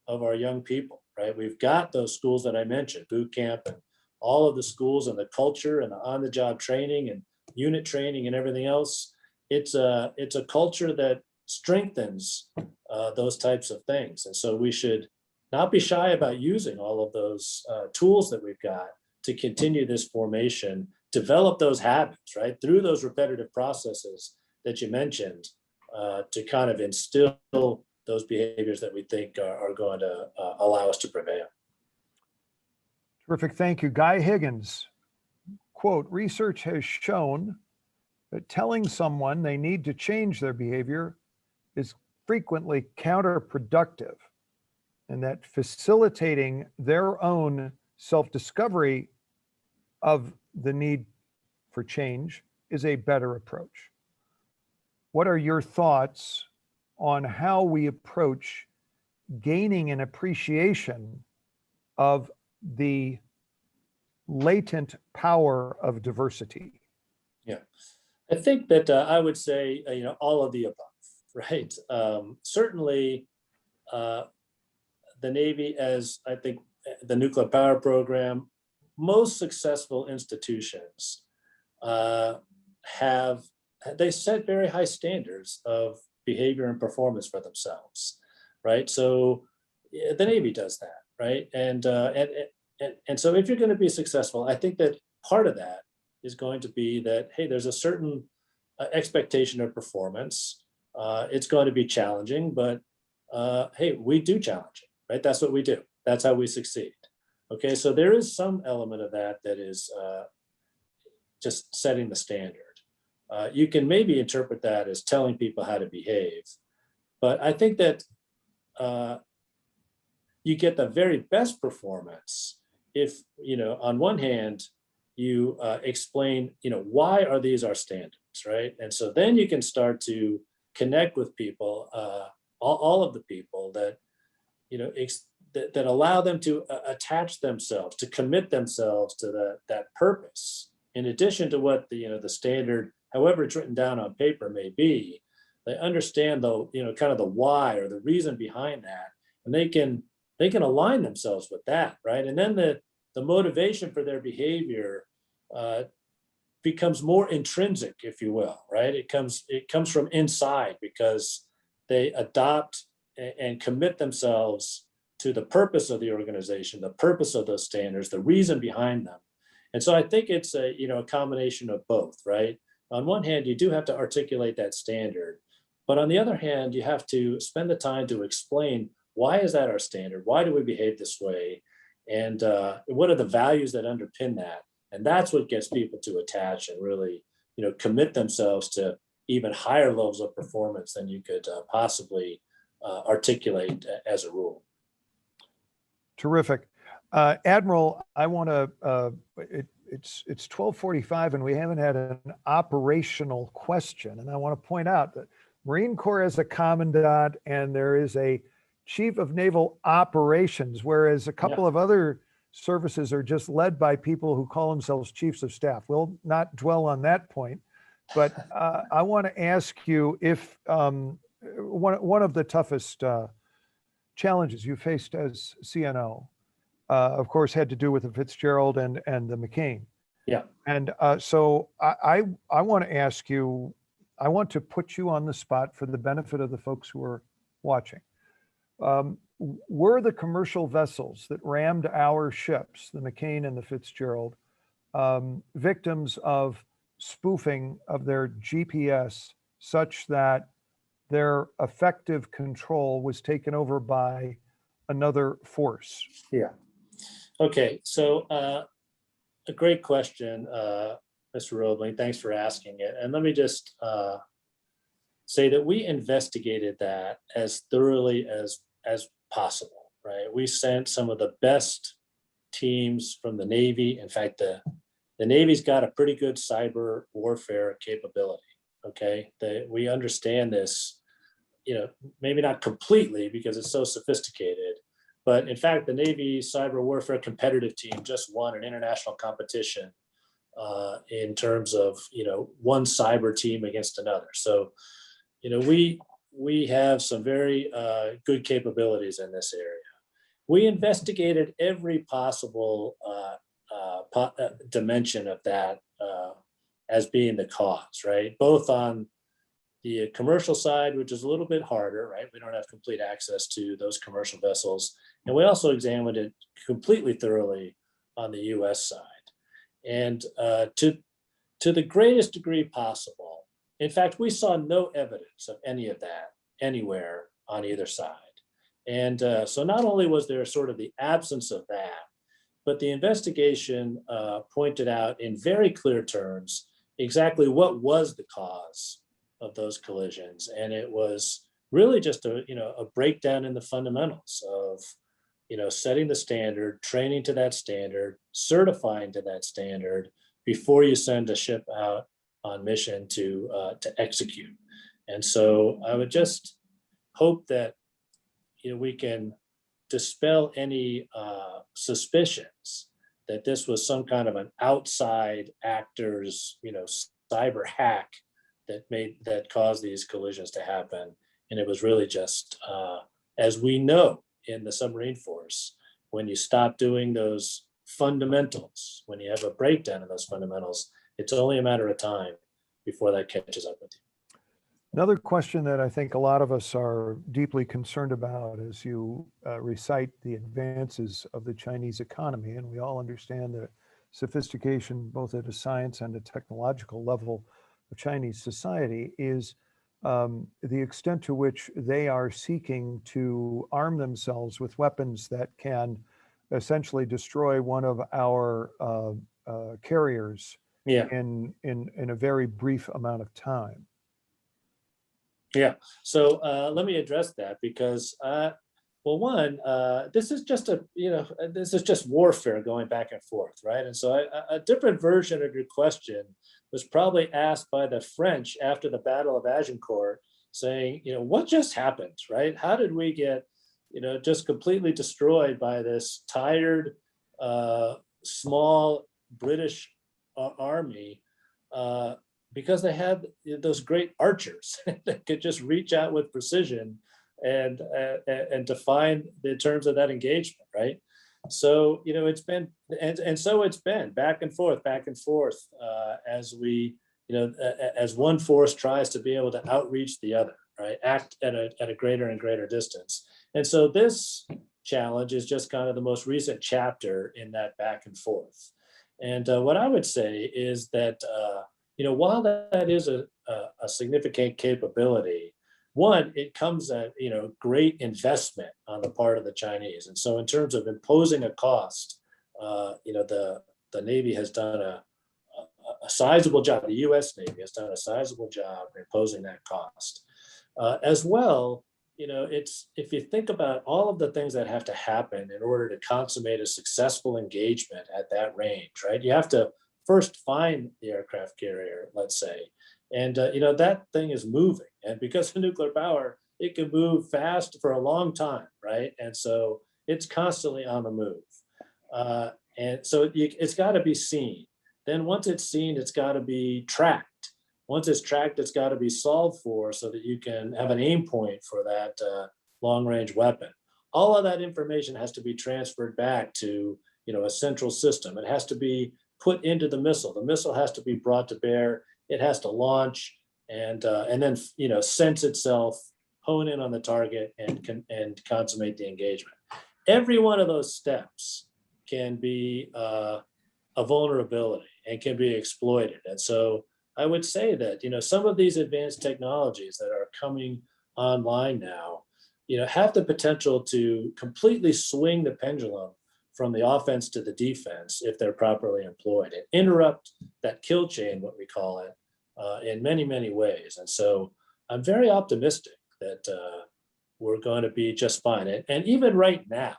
of our young people, right? We've got those schools that I mentioned, boot camp and all of the schools and the culture and the on-the-job training and unit training and everything else. It's a culture that strengthens those types of things. And so we should not be shy about using all of those tools that we've got to continue this formation, develop those habits, right? Through those repetitive processes that you mentioned to kind of instill those behaviors that we think are going to allow us to prevail. Terrific. Thank you. Guy Higgins, quote, research has shown that telling someone they need to change their behavior is frequently counterproductive, and that facilitating their own self-discovery of the need for change is a better approach. What are your thoughts on how we approach gaining an appreciation of the latent power of diversity? Yeah, I think that I would say, all of the above, right? Certainly, the Navy, as I think the nuclear power program, most successful institutions they set very high standards of behavior and performance for themselves, right? So the Navy does that, right? And so if you're going to be successful, I think that part of that is going to be that, hey, there's a certain expectation of performance. It's going to be challenging, but hey, we do challenge it, right? That's what we do. That's how we succeed. Okay, so there is some element of that is just setting the standard. You can maybe interpret that as telling people how to behave, but I think that you get the very best performance if, on one hand, you explain, why are these our standards, right? And so then you can start to connect with people, all of the people that, that allow them to attach themselves, to commit themselves to that purpose, in addition to what the standard, however it's written down on paper, may be. They understand the kind of the why or the reason behind that, and they can align themselves with that, right? And then the motivation for their behavior becomes more intrinsic, if you will, right? It comes from inside because they adopt and commit themselves to the purpose of the organization, the purpose of those standards, the reason behind them. And so I think it's a combination of both, right? On one hand, you do have to articulate that standard, but on the other hand, you have to spend the time to explain, why is that our standard? Why do we behave this way? And what are the values that underpin that? And that's what gets people to attach and really, commit themselves to even higher levels of performance than you could possibly articulate as a rule. Terrific. Admiral, I want to, it's 12:45 and we haven't had an operational question. And I want to point out that Marine Corps has a commandant and there is a chief of naval operations, whereas a couple of other services are just led by people who call themselves chiefs of staff. We'll not dwell on that point, but I want to ask you if one of the toughest challenges you faced as CNO, of course, had to do with the Fitzgerald and the McCain. Yeah. And so I want to ask you, I want to put you on the spot for the benefit of the folks who are watching. Were the commercial vessels that rammed our ships, the McCain and the Fitzgerald, victims of spoofing of their GPS such that their effective control was taken over by another force? Yeah. Okay. So a great question, Mr. Roebling. Thanks for asking it. And let me just say that we investigated that as thoroughly as possible, right? We sent some of the best teams from the Navy. In fact, the Navy's got a pretty good cyber warfare capability, okay? We understand this, maybe not completely because it's so sophisticated, but in fact, the Navy cyber warfare competitive team just won an international competition in terms of, one cyber team against another. So, we have some very good capabilities in this area. We investigated every possible dimension of that as being the cause, right? Both on the commercial side, which is a little bit harder, right? We don't have complete access to those commercial vessels. And we also examined it completely thoroughly on the US side. And to the greatest degree possible, in fact, we saw no evidence of any of that anywhere on either side. And so not only was there sort of the absence of that, but the investigation pointed out in very clear terms exactly what was the cause of those collisions. And it was really just a breakdown in the fundamentals of, setting the standard, training to that standard, certifying to that standard before you send a ship out on mission to execute. And so I would just hope that we can dispel any suspicions that this was some kind of an outside actor's cyber hack that caused these collisions to happen. And it was really just as we know in the submarine force, when you stop doing those fundamentals, when you have a breakdown in those fundamentals, it's only a matter of time before that catches up with you. Another question that I think a lot of us are deeply concerned about as you recite the advances of the Chinese economy, and we all understand the sophistication, both at a science and a technological level of Chinese society, is the extent to which they are seeking to arm themselves with weapons that can essentially destroy one of our carriers in a very brief amount of time. Yeah. So let me address that because, this is just warfare going back and forth, right? And so a different version of your question was probably asked by the French after the Battle of Agincourt, saying, what just happened, right? How did we get, just completely destroyed by this tired, small British army? Because they had those great archers that could just reach out with precision and define the terms of that engagement, right? So it's been so it's been back and forth, as we as one force tries to be able to outreach the other, right? Act at a greater and greater distance, and so this challenge is just kind of the most recent chapter in that back and forth. And what I would say is that. While that is a significant capability, one, it comes at great investment on the part of the Chinese, and so in terms of imposing a cost, the Navy has done a sizable job. The U.S. Navy has done a sizable job imposing that cost, as well. if you think about all of the things that have to happen in order to consummate a successful engagement at that range, right? You have to first find the aircraft carrier, let's say, and that thing is moving, and because of nuclear power, it can move fast for a long time, right? And so it's constantly on the move, and so it's got to be seen. Then once it's seen, it's got to be tracked. Once it's tracked, it's got to be solved for so that you can have an aim point for that long-range weapon. All of that information has to be transferred back to a central system. It has to be put into the missile. The missile has to be brought to bear. It has to launch and then sense itself, hone in on the target, and consummate the engagement. Every one of those steps can be a vulnerability and can be exploited. And so I would say that, some of these advanced technologies that are coming online now, have the potential to completely swing the pendulum from the offense to the defense if they're properly employed, and interrupt that kill chain, what we call it, in many, many ways. And so I'm very optimistic that we're going to be just fine. And even right now,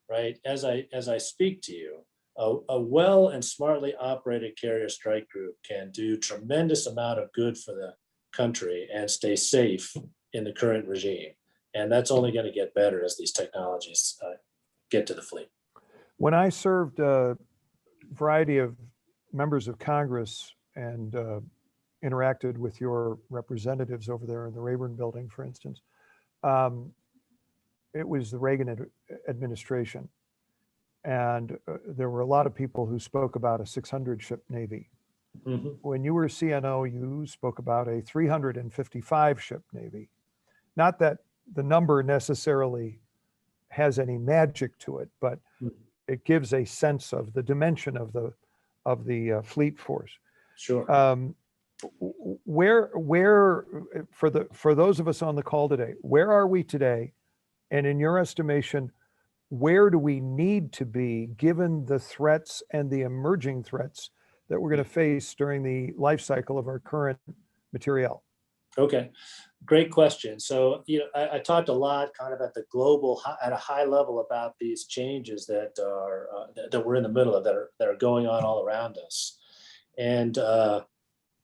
right, as I speak to you, a well and smartly operated carrier strike group can do tremendous amount of good for the country and stay safe in the current regime. And that's only going to get better as these technologies get to the fleet. When I served a variety of members of Congress and interacted with your representatives over there in the Rayburn building, for instance, it was the Reagan administration. And there were a lot of people who spoke about a 600 ship Navy. Mm-hmm. When you were CNO, you spoke about a 355 ship Navy. Not that the number necessarily has any magic to it, but it gives a sense of the dimension of the fleet force. Sure. Where for those of us on the call today, where are we today? And in your estimation, where do we need to be given the threats and the emerging threats that we're going to face during the life cycle of our current materiel? Okay, great question. So, I talked a lot kind of at the global, at a high level about these changes that are that we're in the middle of, that are going on all around us. And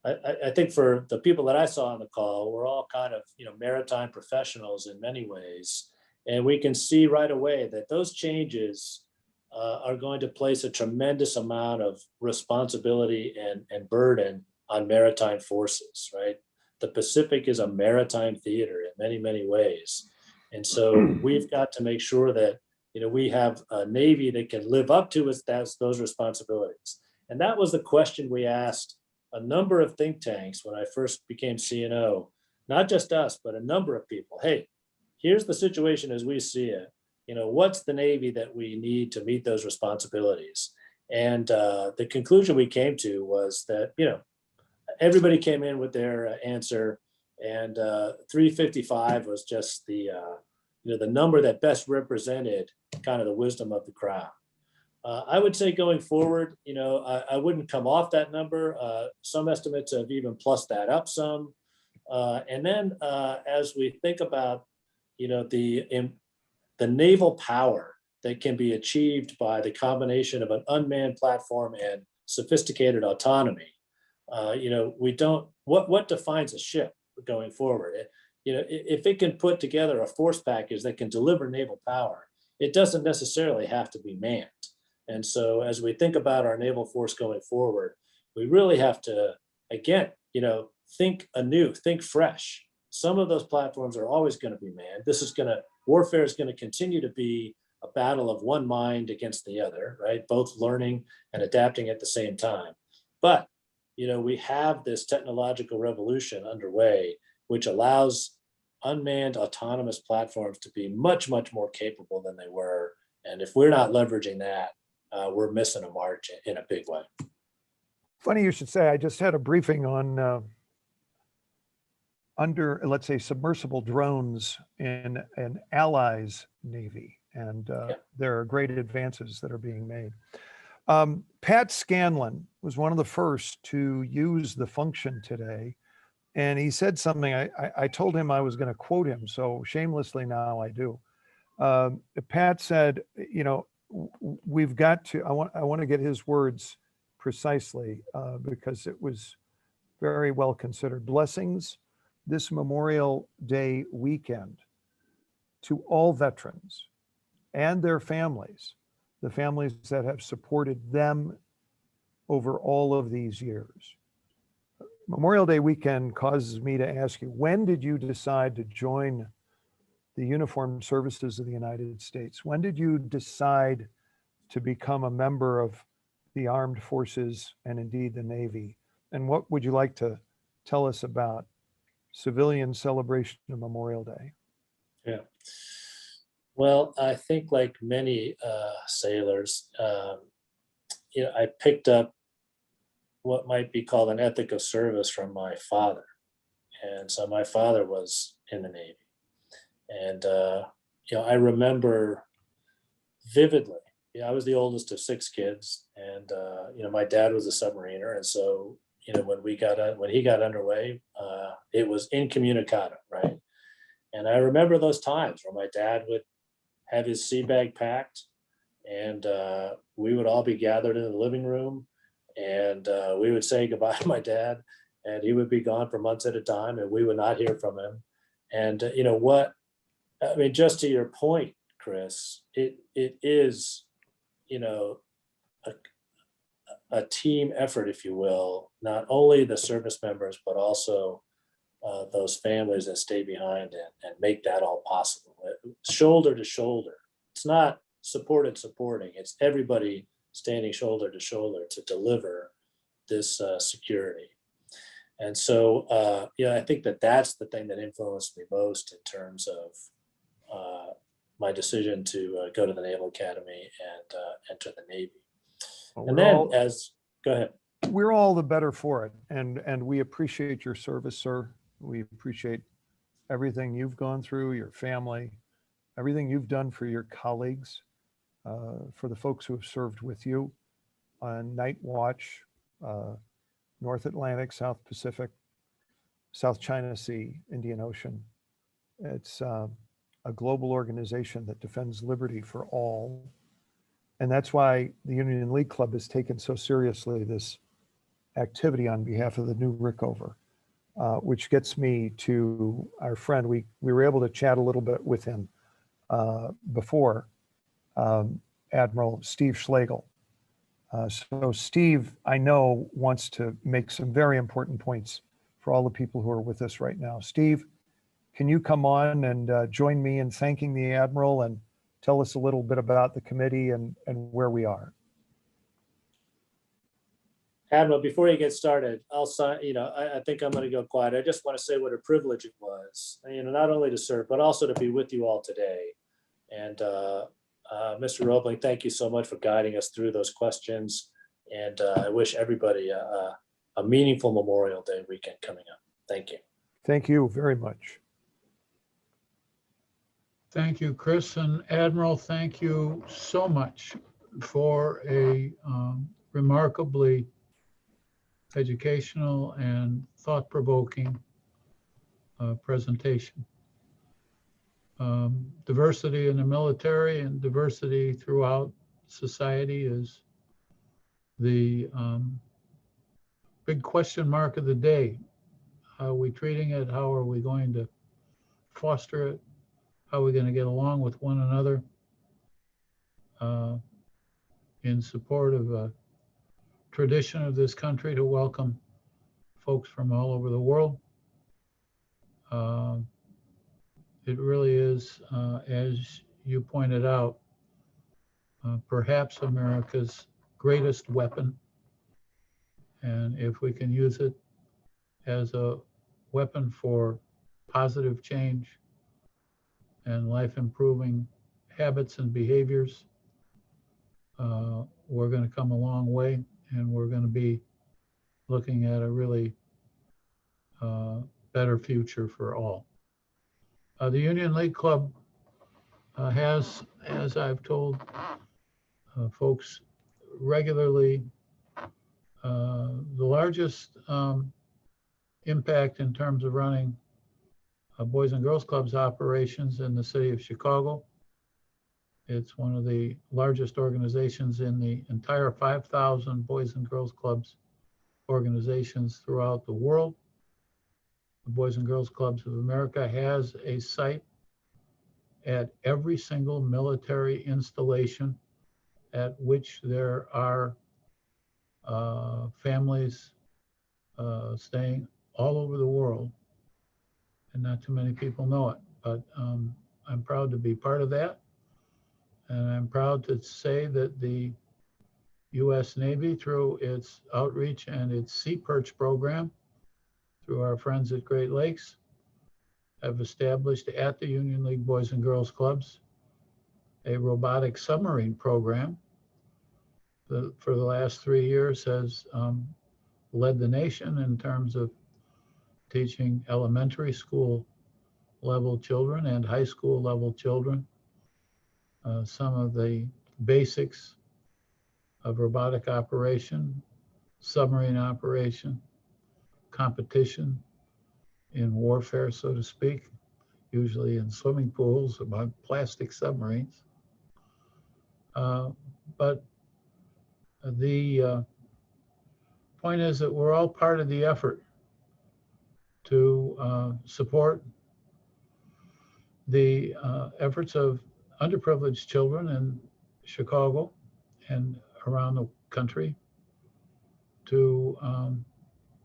I think for the people that I saw on the call, we're all kind of, maritime professionals in many ways. And we can see right away that those changes are going to place a tremendous amount of responsibility and burden on maritime forces, right? The Pacific is a maritime theater in many, many ways. And so we've got to make sure that, we have a Navy that can live up to those responsibilities. And that was the question we asked a number of think tanks when I first became CNO, not just us, but a number of people. Hey, here's the situation as we see it. What's the Navy that we need to meet those responsibilities? And the conclusion we came to was that, everybody came in with their answer, and 355 was just the number that best represented kind of the wisdom of the crowd. I would say going forward, I wouldn't come off that number. Some estimates have even plussed that up some. And then as we think about, the naval power that can be achieved by the combination of an unmanned platform and sophisticated autonomy, we don't, what defines a ship going forward? If it can put together a force package that can deliver naval power, it doesn't necessarily have to be manned. And so as we think about our naval force going forward, we really have to, again, think anew, think fresh. Some of those platforms are always going to be manned. Warfare is going to continue to be a battle of one mind against the other, right? Both learning and adapting at the same time. But, we have this technological revolution underway, which allows unmanned autonomous platforms to be much, much more capable than they were. And if we're not leveraging that, we're missing a march in a big way. Funny you should say, I just had a briefing on let's say, submersible drones in an allies Navy. And there are great advances that are being made. Pat Scanlon was one of the first to use the function today and he said something. I told him I was going to quote him, so shamelessly now I do. Pat said, you know, we've got to. I want to get his words precisely because it was very well considered. Blessings this Memorial Day weekend to all veterans and their families, the families that have supported them over all of these years. Memorial Day weekend causes me to ask you, when did you decide to join the Uniformed Services of the United States? When did you decide to become a member of the armed forces and indeed the Navy? And what would you like to tell us about civilian celebration of Memorial Day? Yeah. Well, I think like many sailors, you know, I picked up what might be called an ethic of service from my father. And so my father was in the Navy. And, you know, I remember vividly, yeah, I was the oldest of 6 kids. And, you know, my dad was a submariner. And so, you know, when he got underway, it was incommunicado, right? And I remember those times where my dad would have his sea bag packed, and we would all be gathered in the living room, and we would say goodbye to my dad, and he would be gone for months at a time, and we would not hear from him. And you know what? I mean, just to your point, Chris, it is, you know, a team effort, if you will, not only the service members, but also those families that stay behind and make that all possible, shoulder to shoulder. It's not supporting, it's everybody standing shoulder to shoulder to deliver this security. And so, yeah, I think that's the thing that influenced me most in terms of my decision to go to the Naval Academy and enter the Navy. Well, And then go ahead. We're all the better for it. And we appreciate your service, sir. We appreciate everything you've gone through, your family, everything you've done for your colleagues, for the folks who have served with you on Night Watch, North Atlantic, South Pacific, South China Sea, Indian Ocean. It's a global organization that defends liberty for all. And that's why the Union League Club has taken so seriously this activity on behalf of the new Rickover, which gets me to our friend. We were able to chat a little bit with him before, Admiral Steve Schlegel. So Steve, I know, wants to make some very important points for all the people who are with us right now. Steve, can you come on and join me in thanking the Admiral and tell us a little bit about the committee and where we are? Admiral, before you get started, I think I'm going to go quiet. I just want to say what a privilege it was, you know, not only to serve, but also to be with you all today. And Mr. Roebling, thank you so much for guiding us through those questions. And I wish everybody a meaningful Memorial Day weekend coming up. Thank you. Thank you very much. Thank you, Chris. And Admiral, thank you so much for a remarkably educational and thought-provoking presentation. Diversity in the military and diversity throughout society is the big question mark of the day. How are we treating it? How are we going to foster it? How are we going to get along with one another in support of a tradition of this country to welcome folks from all over the world? It really is, as you pointed out, perhaps America's greatest weapon. And if we can use it as a weapon for positive change and life improving habits and behaviors, we're going to come a long way, and we're going to be looking at a really better future for all. The Union League Club has, as I've told folks regularly, the largest impact in terms of running Boys and Girls Clubs operations in the city of Chicago. It's one of the largest organizations in the entire 5,000 Boys and Girls Clubs organizations throughout the world. The Boys and Girls Clubs of America has a site at every single military installation at which there are families staying all over the world, and not too many people know it, but I'm proud to be part of that. And I'm proud to say that the U.S. Navy, through its outreach and its Sea Perch program, through our friends at Great Lakes, have established at the Union League Boys and Girls Clubs a robotic submarine program that for the last 3 years has led the nation in terms of teaching elementary school level children and high school level children some of the basics of robotic operation, submarine operation, competition in warfare, so to speak, usually in swimming pools about plastic submarines. But the point is that we're all part of the effort to support the efforts of underprivileged children in Chicago and around the country to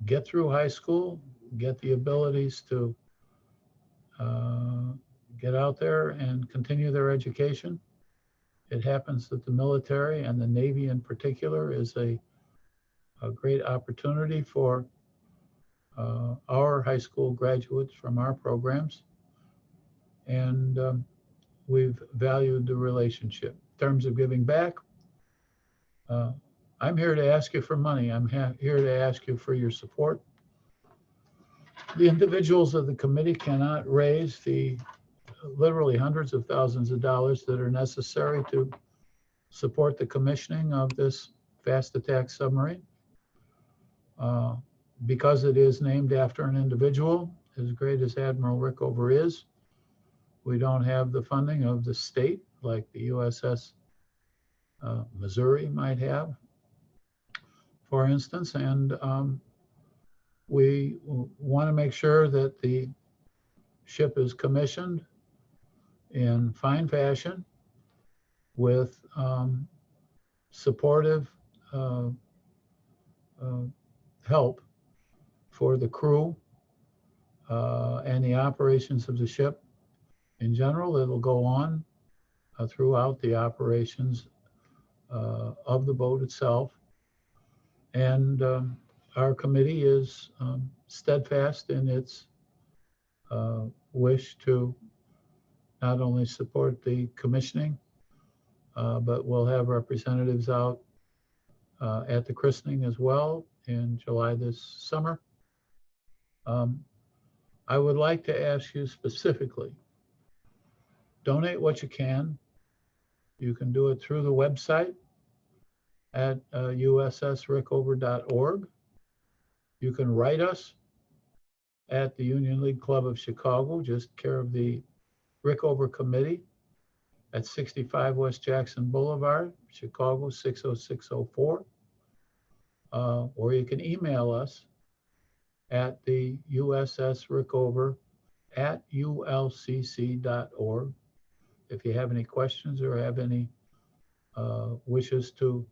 get through high school, get the abilities to get out there and continue their education. It happens that the military and the Navy in particular is a great opportunity for our high school graduates from our programs. And we've valued the relationship. In terms of giving back, I'm here to ask you for money. I'm here to ask you for your support. The individuals of the committee cannot raise the literally hundreds of thousands of dollars that are necessary to support the commissioning of this fast attack submarine. Because it is named after an individual, as great as Admiral Rickover is, we don't have the funding of the state like the USS Missouri might have, for instance, and we want to make sure that the ship is commissioned in fine fashion with supportive help for the crew and the operations of the ship in general. It'll go on throughout the operations of the boat itself. And our committee is steadfast in its wish to not only support the commissioning, but we'll have representatives out at the christening as well in July this summer. I would like to ask you specifically, donate what you can. You can do it through the website at ussrickover.org. You can write us at the Union League Club of Chicago, just care of the Rickover Committee at 65 West Jackson Boulevard, Chicago 60604. Or you can email us at the ussrickover@ulcc.org if you have any questions or have any wishes to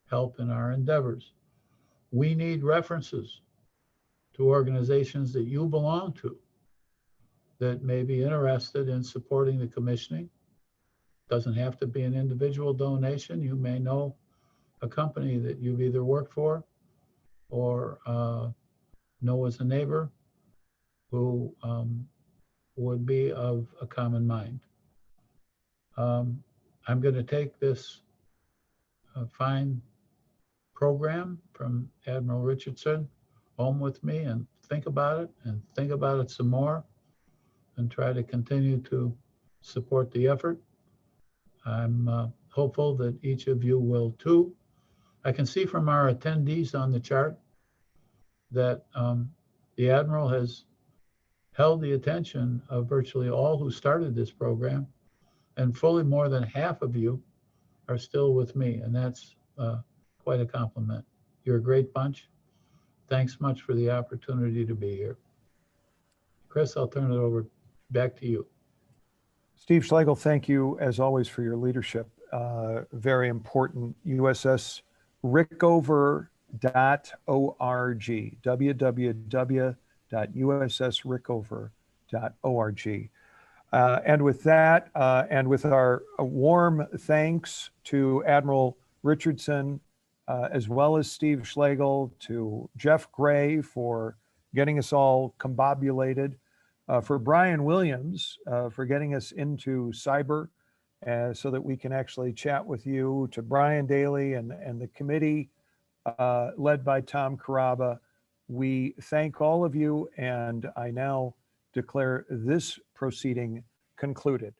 help in our endeavors. We need references to organizations that you belong to that may be interested in supporting the commissioning. Doesn't have to be an individual donation. You may know a company that you've either worked for or know as a neighbor who would be of a common mind. I'm going to take this fine program from Admiral Richardson home with me and think about it some more and try to continue to support the effort. I'm hopeful that each of you will too. I can see from our attendees on the chart that the The Admiral has held the attention of virtually all who started this program, and fully more than half of you are still with me, and that's quite a compliment. You're a great bunch. Thanks much for the opportunity to be here. Chris, I'll turn it over back to you. Steve Schlegel, thank you as always for your leadership. Very important. USS Rickover.org, www.ussrickover.org. And with that, and with our warm thanks to Admiral Richardson, as well as Steve Schlegel, to Jeff Gray for getting us all combobulated, for Brian Williams for getting us into cyber so that we can actually chat with you, to Brian Daly and the committee led by Tom Caraba. We thank all of you, and I now declare this proceeding concluded.